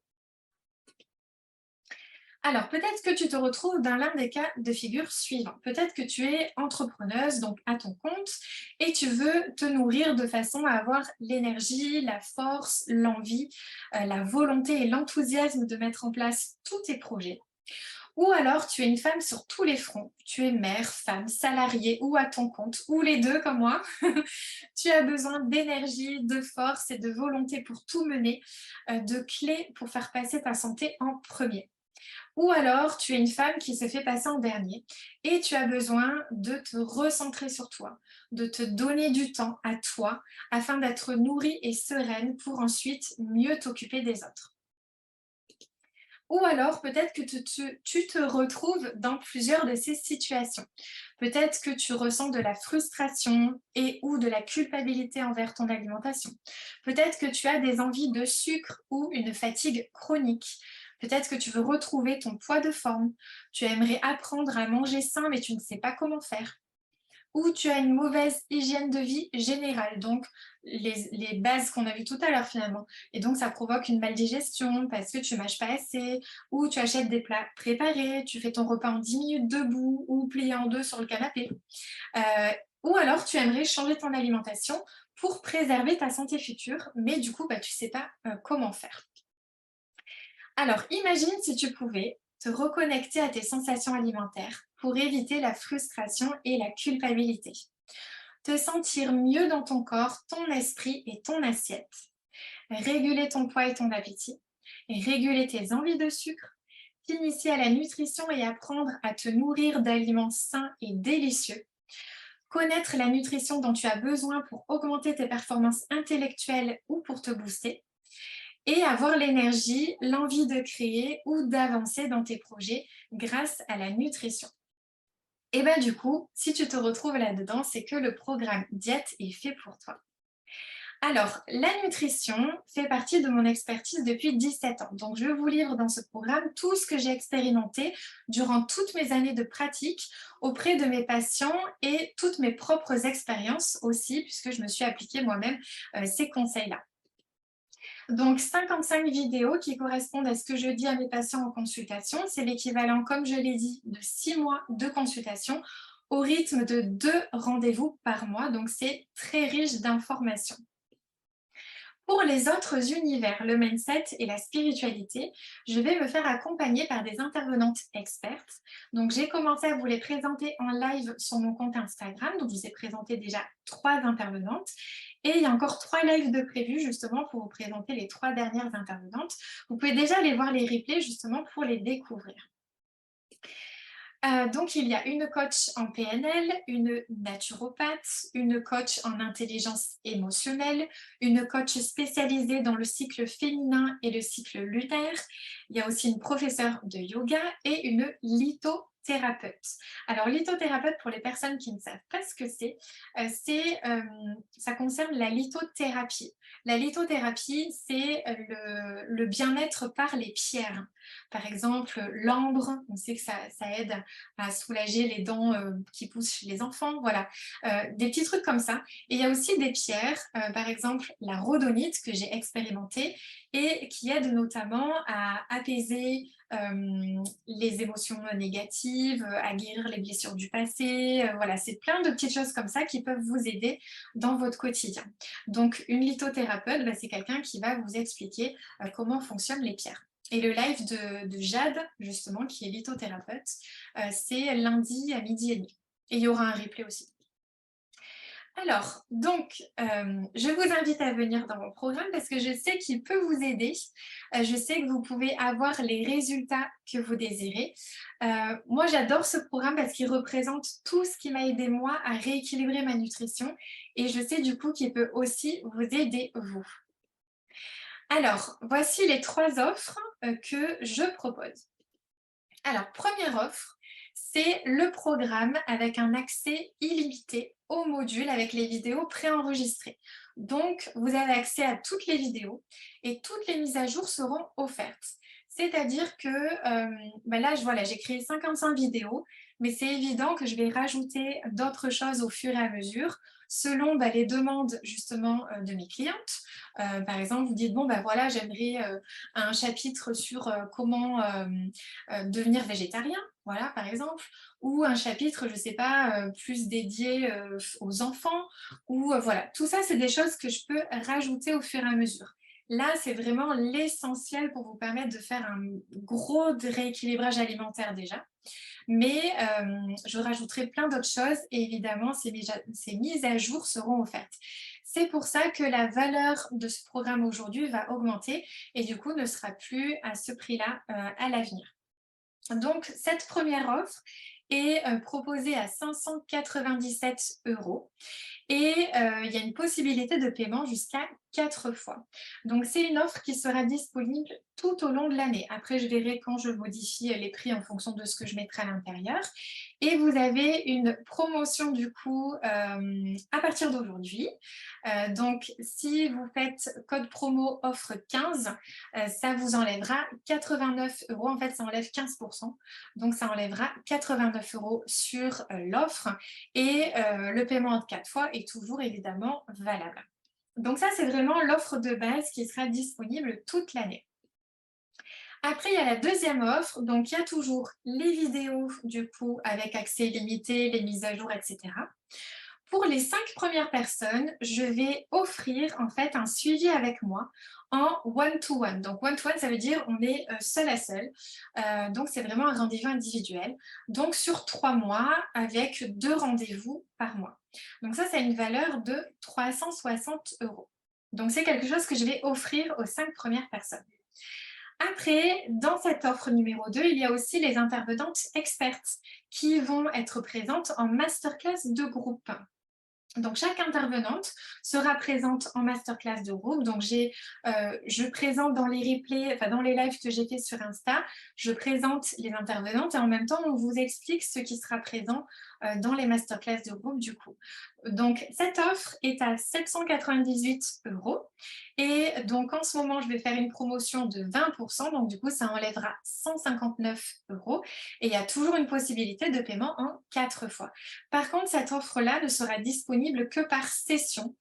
Alors, peut-être que tu te retrouves dans l'un des cas de figure suivants. Peut-être que tu es entrepreneuse, donc à ton compte, et tu veux te nourrir de façon à avoir l'énergie, la force, l'envie, la volonté et l'enthousiasme de mettre en place tous tes projets. Ou alors tu es une femme sur tous les fronts. Tu es mère, femme, salariée ou à ton compte, ou les deux comme moi. Tu as besoin d'énergie, de force et de volonté pour tout mener, de clés pour faire passer ta santé en premier. Ou alors, tu es une femme qui se fait passer en dernier et tu as besoin de te recentrer sur toi, de te donner du temps à toi afin d'être nourrie et sereine pour ensuite mieux t'occuper des autres. Ou alors, peut-être que tu te retrouves dans plusieurs de ces situations. Peut-être que tu ressens de la frustration et ou de la culpabilité envers ton alimentation. Peut-être que tu as des envies de sucre ou une fatigue chronique. Peut-être que tu veux retrouver ton poids de forme. Tu aimerais apprendre à manger sain, mais tu ne sais pas comment faire. Ou tu as une mauvaise hygiène de vie générale, donc les bases qu'on a vues tout à l'heure finalement. Et donc ça provoque une maldigestion parce que tu mâches pas assez, ou tu achètes des plats préparés, tu fais ton repas en 10 minutes debout ou plié en deux sur le canapé. Ou alors tu aimerais changer ton alimentation pour préserver ta santé future, mais du coup tu sais pas comment faire. Alors, imagine si tu pouvais te reconnecter à tes sensations alimentaires pour éviter la frustration et la culpabilité. Te sentir mieux dans ton corps, ton esprit et ton assiette. Réguler ton poids et ton appétit. Et réguler tes envies de sucre. T'initier à la nutrition et apprendre à te nourrir d'aliments sains et délicieux. Connaître la nutrition dont tu as besoin pour augmenter tes performances intellectuelles ou pour te booster et avoir l'énergie, l'envie de créer ou d'avancer dans tes projets grâce à la nutrition. Et bien du coup, si tu te retrouves là-dedans, c'est que le programme Diète est fait pour toi. Alors, la nutrition fait partie de mon expertise depuis 17 ans. Donc, je vous livre dans ce programme tout ce que j'ai expérimenté durant toutes mes années de pratique auprès de mes patients et toutes mes propres expériences aussi, puisque je me suis appliquée moi-même ces conseils-là. Donc, 55 vidéos qui correspondent à ce que je dis à mes patients en consultation. C'est l'équivalent, comme je l'ai dit, de 6 mois de consultation au rythme de 2 rendez-vous par mois. Donc, c'est très riche d'informations. Pour les autres univers, le mindset et la spiritualité, je vais me faire accompagner par des intervenantes expertes. Donc, j'ai commencé à vous les présenter en live sur mon compte Instagram. Donc, je vous ai présenté déjà 3 intervenantes. Et il y a encore 3 lives de prévus justement pour vous présenter les 3 dernières intervenantes. Vous pouvez déjà aller voir les replays justement pour les découvrir. Donc, il y a une coach en PNL, une naturopathe, une coach en intelligence émotionnelle, une coach spécialisée dans le cycle féminin et le cycle lunaire. Il y a aussi une professeure de yoga et une lithothérapeute. Alors, lithothérapeute, pour les personnes qui ne savent pas ce que ça concerne la lithothérapie. La lithothérapie, c'est le bien-être par les pierres. Par exemple, l'ambre, on sait que ça aide à soulager les dents qui poussent chez les enfants, voilà. Des petits trucs comme ça. Et il y a aussi des pierres, par exemple la rhodonite que j'ai expérimentée et qui aide notamment à apaiser les émotions négatives, à guérir les blessures du passé. Voilà, c'est plein de petites choses comme ça qui peuvent vous aider dans votre quotidien. Donc, une lithothérapeute, bah, c'est quelqu'un qui va vous expliquer comment fonctionnent les pierres. Et le live de Jade, justement, qui est lithothérapeute, c'est lundi à 12h30. Et il y aura un replay aussi. Alors, donc, je vous invite à venir dans mon programme parce que je sais qu'il peut vous aider. Je sais que vous pouvez avoir les résultats que vous désirez. Moi, j'adore ce programme parce qu'il représente tout ce qui m'a aidé moi à rééquilibrer ma nutrition et je sais du coup qu'il peut aussi vous aider vous. Alors, voici les 3 offres que je propose. Alors, première offre, c'est le programme avec un accès illimité au module avec les vidéos préenregistrées. Donc, vous avez accès à toutes les vidéos et toutes les mises à jour seront offertes. C'est-à-dire que là, voilà, j'ai créé 55 vidéos, mais c'est évident que je vais rajouter d'autres choses au fur et à mesure selon les demandes justement de mes clientes. Par exemple, vous dites, bon, voilà, j'aimerais un chapitre sur comment devenir végétarien, voilà, par exemple, ou un chapitre, je ne sais pas, plus dédié aux enfants, ou voilà, tout ça, c'est des choses que je peux rajouter au fur et à mesure. Là, c'est vraiment l'essentiel pour vous permettre de faire un gros rééquilibrage alimentaire déjà. Mais je rajouterai plein d'autres choses et évidemment, ces mises à jour seront offertes. C'est pour ça que la valeur de ce programme aujourd'hui va augmenter et du coup ne sera plus à ce prix-là à l'avenir. Donc, cette première offre est proposée à 597 € et il y a une possibilité de paiement jusqu'à 4 fois. Donc, c'est une offre qui sera disponible tout au long de l'année. Après, je verrai quand je modifie les prix en fonction de ce que je mettrai à l'intérieur. Et vous avez une promotion du coup à partir d'aujourd'hui. Donc, si vous faites code promo offre 15, ça vous enlèvera 89 €. En fait, ça enlève 15%. Donc, ça enlèvera 89 € sur l'offre et le paiement en 4 fois est toujours évidemment valable. Donc ça, c'est vraiment l'offre de base qui sera disponible toute l'année. Après, il y a la deuxième offre, donc il y a toujours les vidéos du coup avec accès illimité, les mises à jour, etc. Pour les 5 premières personnes, je vais offrir en fait un suivi avec moi en one-to-one. Donc one-to-one, ça veut dire on est seul à seul. Donc c'est vraiment un rendez-vous individuel. Donc sur 3 mois avec 2 rendez-vous par mois. Donc ça a une valeur de 360 €. Donc c'est quelque chose que je vais offrir aux 5 premières personnes. Après, dans cette offre numéro 2, il y a aussi les intervenantes expertes qui vont être présentes en masterclass de groupe. Donc, chaque intervenante sera présente en masterclass de groupe. Donc, je présente dans les replays, enfin dans les lives que j'ai fait sur Insta, je présente les intervenantes et en même temps, on vous explique ce qui sera présent dans les masterclass de groupe du coup. Donc, cette offre est à 798 € et donc en ce moment, je vais faire une promotion de 20%. Donc, du coup, ça enlèvera 159 € et il y a toujours une possibilité de paiement en 4 fois. Par contre, cette offre-là ne sera disponible que par session,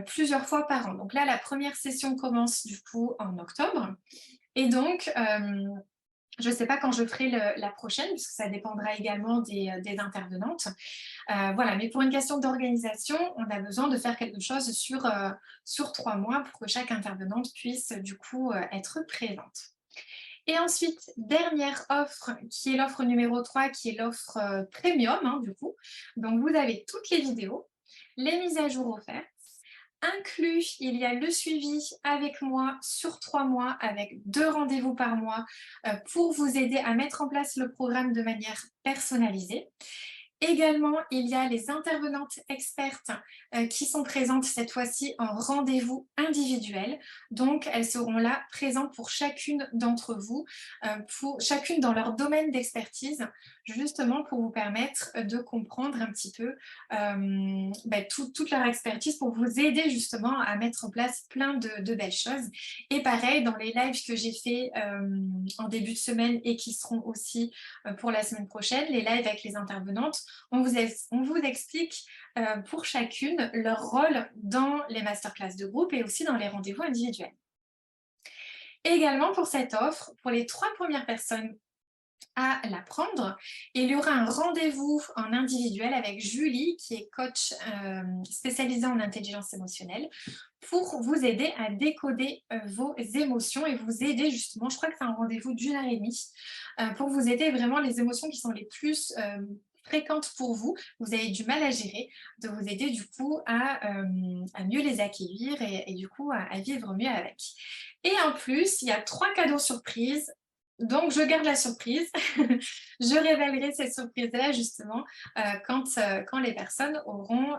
plusieurs fois par an. Donc là, la première session commence du coup en octobre. Et donc, je ne sais pas quand je ferai la prochaine, puisque ça dépendra également des intervenantes. Voilà, mais pour une question d'organisation, on a besoin de faire quelque chose sur 3 mois pour que chaque intervenante puisse du coup être présente. Et ensuite, dernière offre, qui est l'offre numéro 3, qui est l'offre premium, du coup. Donc, vous avez toutes les vidéos, les mises à jour offertes. Inclus, il y a le suivi avec moi sur 3 mois, avec 2 rendez-vous par mois pour vous aider à mettre en place le programme de manière personnalisée. Également, il y a les intervenantes expertes qui sont présentes cette fois-ci en rendez-vous individuel. Donc, elles seront là présentes pour chacune d'entre vous, pour chacune dans leur domaine d'expertise, justement pour vous permettre de comprendre un petit peu toute leur expertise pour vous aider justement à mettre en place plein de belles choses. Et pareil, dans les lives que j'ai fait en début de semaine et qui seront aussi pour la semaine prochaine, les lives avec les intervenantes, on vous explique pour chacune leur rôle dans les masterclass de groupe et aussi dans les rendez-vous individuels. Également pour cette offre, pour les 3 premières personnes à la prendre, il y aura un rendez-vous en individuel avec Julie, qui est coach spécialisée en intelligence émotionnelle, pour vous aider à décoder vos émotions et vous aider justement, je crois que c'est un rendez-vous d'1 heure et demie, pour vous aider vraiment les émotions qui sont les plus fréquentes pour vous, vous avez du mal à gérer, de vous aider du coup à mieux les accueillir et du coup à vivre mieux avec. Et en plus, il y a 3 cadeaux surprises, donc je garde la surprise. Je révélerai cette surprise-là justement quand les personnes auront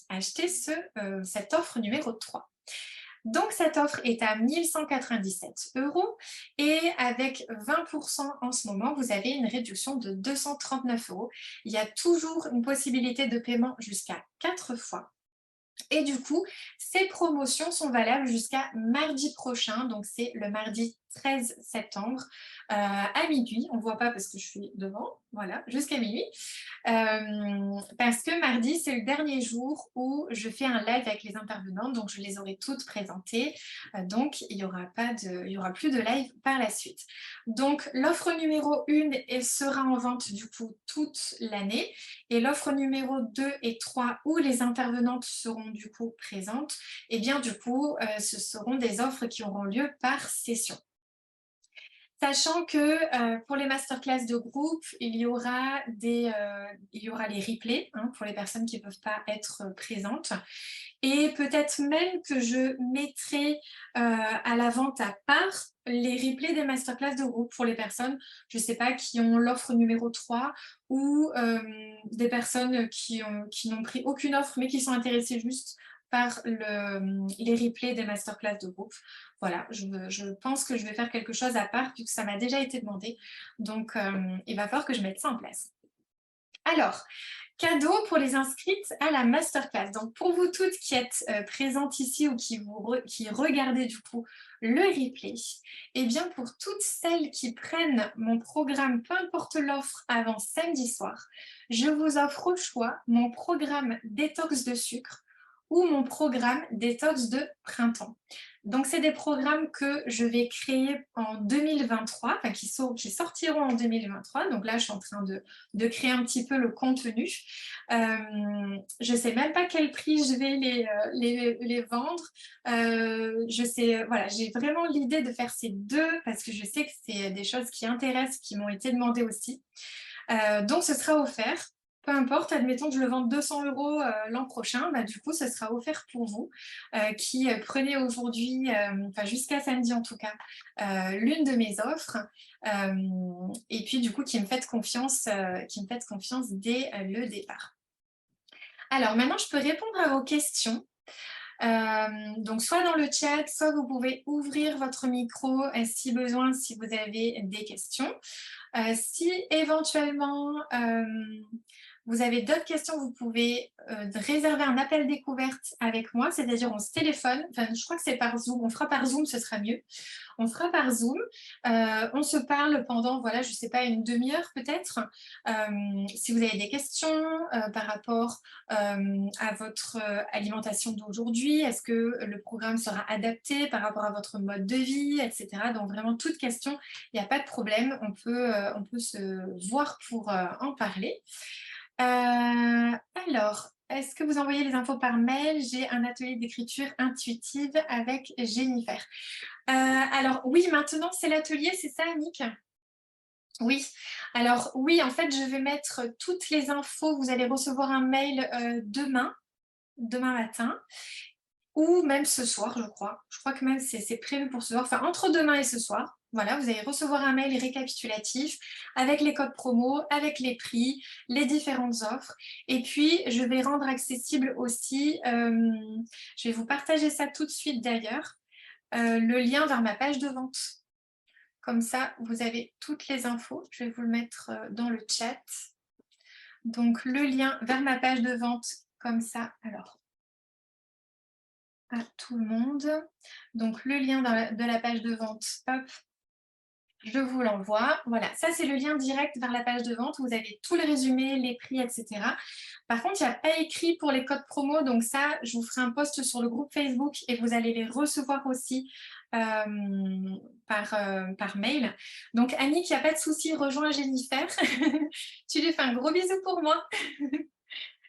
acheté cette offre numéro 3. Donc cette offre est à 1 197 € et avec 20% en ce moment, vous avez une réduction de 239 €. Il y a toujours une possibilité de paiement jusqu'à 4 fois. Et du coup, ces promotions sont valables jusqu'à mardi prochain, donc c'est le mardi 13 septembre à minuit. On ne voit pas parce que je suis devant, voilà, jusqu'à minuit. Parce que mardi, c'est le dernier jour où je fais un live avec les intervenantes, donc je les aurai toutes présentées. Donc, il y aura plus de live par la suite. Donc, l'offre numéro 1 sera en vente du coup toute l'année. Et l'offre numéro 2 et 3, où les intervenantes seront du coup présentes, et bien du coup, ce seront des offres qui auront lieu par session. Sachant que pour les masterclass de groupe, il y aura les replays pour les personnes qui ne peuvent pas être présentes. Et peut-être même que je mettrai à la vente à part les replays des masterclass de groupe pour les personnes, je ne sais pas, qui ont l'offre numéro 3 ou des personnes qui n'ont pris aucune offre mais qui sont intéressées juste par les replays des masterclass de groupe. Voilà, je pense que je vais faire quelque chose à part puisque ça m'a déjà été demandé. Donc, il va falloir que je mette ça en place. Alors, cadeau pour les inscrites à la masterclass. Donc, pour vous toutes qui êtes présentes ici ou qui regardez du coup le replay, et bien pour toutes celles qui prennent mon programme, peu importe l'offre, avant samedi soir, je vous offre au choix mon programme détox de sucre ou mon programme détox de printemps. Donc, c'est des programmes que je vais créer en 2023, enfin qui sortiront en 2023. Donc là, je suis en train de créer un petit peu le contenu. Je ne sais même pas quel prix je vais les vendre. Je sais, voilà, j'ai vraiment l'idée de faire ces deux parce que je sais que c'est des choses qui intéressent, qui m'ont été demandées aussi. Donc, ce sera offert. Peu importe, admettons que je le vende 200 € l'an prochain, bah, du coup, ce sera offert pour vous qui prenez aujourd'hui, enfin jusqu'à samedi en tout cas, l'une de mes offres et puis du coup qui me faites confiance dès le départ. Alors maintenant, je peux répondre à vos questions. Donc soit dans le chat, soit vous pouvez ouvrir votre micro si besoin, si vous avez des questions. Si éventuellement vous avez d'autres questions, vous pouvez réserver un appel découverte avec moi, c'est-à-dire on se téléphone, enfin je crois que c'est par Zoom, on fera par Zoom, ce sera mieux. On fera par Zoom, on se parle pendant, voilà, je ne sais pas, une demi-heure peut-être. Si vous avez des questions par rapport à votre alimentation d'aujourd'hui, est-ce que le programme sera adapté par rapport à votre mode de vie, etc. Donc vraiment, toute question, il n'y a pas de problème, on peut se voir pour en parler. Alors, est-ce que vous envoyez les infos par mail? J'ai un atelier d'écriture intuitive avec Jennifer. Alors oui, maintenant c'est l'atelier, c'est ça Annick? Oui, alors oui, en fait je vais mettre toutes les infos, vous allez recevoir un mail demain matin, ou même ce soir je crois. Je crois que même c'est prévu pour ce soir, enfin entre demain et ce soir. Voilà, vous allez recevoir un mail récapitulatif avec les codes promo, avec les prix, les différentes offres. Et puis, je vais rendre accessible aussi, je vais vous partager ça tout de suite d'ailleurs, le lien vers ma page de vente. Comme ça, vous avez toutes les infos. Je vais vous le mettre dans le chat. Donc, le lien vers ma page de vente, comme ça, alors, à tout le monde. Donc, le lien de la page de vente, hop, je vous l'envoie. Voilà, ça c'est le lien direct vers la page de vente. Vous avez tout le résumé, les prix, etc. Par contre, il n'y a pas écrit pour les codes promo. Donc ça, je vous ferai un post sur le groupe Facebook et vous allez les recevoir aussi par mail. Donc Annick, il n'y a pas de souci, rejoins Jennifer. Tu lui fais un gros bisou pour moi.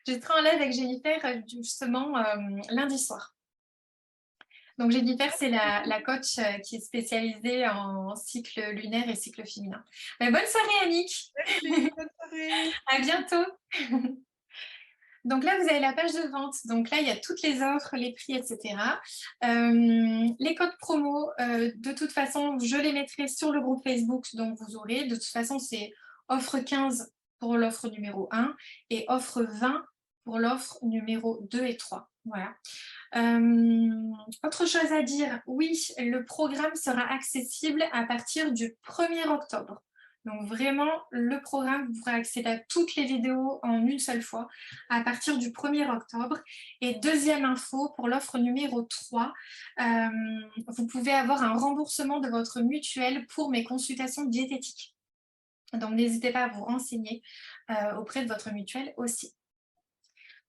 Je serai en live avec Jennifer justement lundi soir. Donc Jennifer, c'est la coach qui est spécialisée en cycle lunaire et cycle féminin. Bonne soirée Annick. Merci, bonne soirée. À bientôt. Donc là, vous avez la page de vente. Donc là, il y a toutes les offres, les prix, etc. Les codes promo, de toute façon, je les mettrai sur le groupe Facebook. Donc vous aurez, de toute façon, c'est offre 15 pour l'offre numéro 1 et offre 20 pour l'offre numéro 2 et 3. Voilà. Autre chose à dire, oui, le programme sera accessible à partir du 1er octobre. Donc vraiment, le programme, vous pourrez accéder à toutes les vidéos en une seule fois à partir du 1er octobre. Et deuxième info, pour l'offre numéro 3, vous pouvez avoir un remboursement de votre mutuelle pour mes consultations diététiques. Donc n'hésitez pas à vous renseigner auprès de votre mutuelle aussi.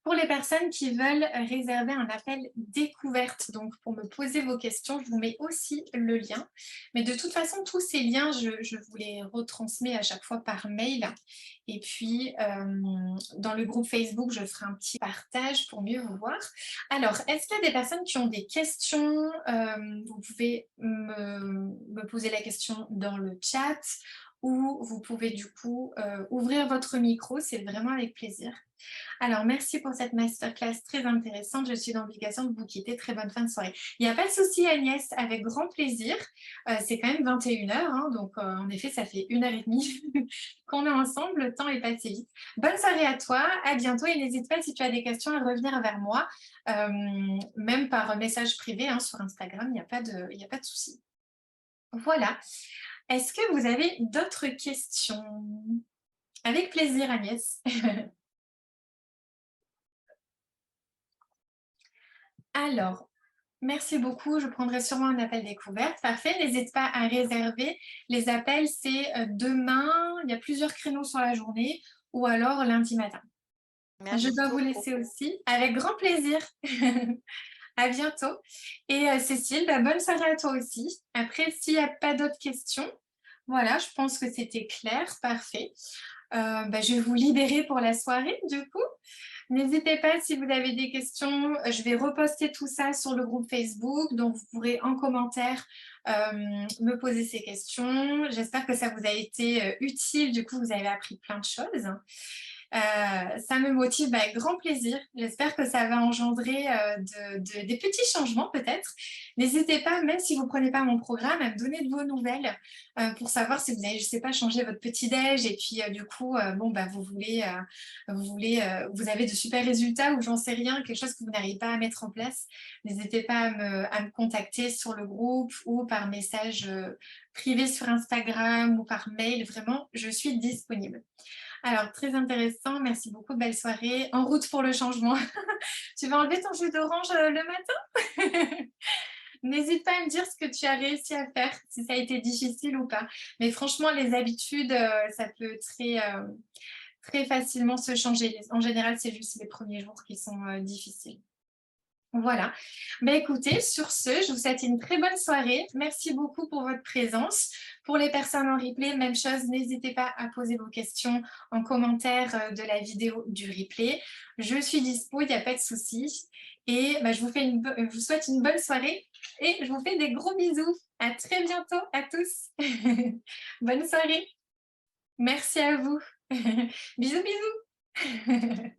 Pour les personnes qui veulent réserver un appel découverte, donc pour me poser vos questions, je vous mets aussi le lien. Mais de toute façon, tous ces liens, je vous les retransmets à chaque fois par mail. Et puis, dans le groupe Facebook, je ferai un petit partage pour mieux vous voir. Alors, est-ce qu'il y a des personnes qui ont des questions? Vous pouvez me poser la question dans le chat ou vous pouvez du coup ouvrir votre micro, c'est vraiment avec plaisir. Alors, merci pour cette masterclass très intéressante. Je suis dans l'obligation de vous quitter. Très bonne fin de soirée. Il n'y a pas de souci, Agnès, avec grand plaisir. C'est quand même 21 h, hein, donc en effet, ça fait 1 h 30 qu'on est ensemble. Le temps est passé vite. Bonne soirée à toi. À bientôt et n'hésite pas si tu as des questions à revenir vers moi, même par message privé hein, sur Instagram. Il n'y a pas de souci. Voilà. Est-ce que vous avez d'autres questions? Avec plaisir, Agnès. Alors, merci beaucoup. Je prendrai sûrement un appel découverte. Parfait. N'hésite pas à réserver. Les appels, c'est demain. Il y a plusieurs créneaux sur la journée ou alors lundi matin. Je Merci dois vous beaucoup. laisser aussi. Avec grand plaisir. À bientôt. Et Cécile, bonne soirée à toi aussi. Après, s'il n'y a pas d'autres questions, voilà, je pense que c'était clair. Parfait. Je vais vous libérer pour la soirée, du coup. N'hésitez pas si vous avez des questions, je vais reposter tout ça sur le groupe Facebook, donc vous pourrez en commentaire me poser ces questions. J'espère que ça vous a été utile, du coup vous avez appris plein de choses. Ça me motive avec grand plaisir. J'espère que ça va engendrer des petits changements peut-être. N'hésitez pas, même si vous ne prenez pas mon programme, à me donner de vos nouvelles pour savoir si vous avez, je ne sais pas, changé votre petit-déj et puis du coup, vous avez de super résultats ou j'en sais rien, quelque chose que vous n'arrivez pas à mettre en place. N'hésitez pas à me contacter sur le groupe ou par message privé sur Instagram ou par mail. Vraiment, je suis disponible. Alors, très intéressant. Merci beaucoup. Belle soirée. En route pour le changement. Tu vas enlever ton jus d'orange le matin? N'hésite pas à me dire ce que tu as réussi à faire, si ça a été difficile ou pas. Mais franchement, les habitudes, ça peut très facilement se changer. En général, c'est juste les premiers jours qui sont difficiles. Voilà. Écoutez, sur ce, je vous souhaite une très bonne soirée. Merci beaucoup pour votre présence. Pour les personnes en replay, même chose, n'hésitez pas à poser vos questions en commentaire de la vidéo du replay. Je suis dispo, il n'y a pas de souci. Et je vous souhaite une bonne soirée et je vous fais des gros bisous. À très bientôt à tous. Bonne soirée. Merci à vous. Bisous, bisous.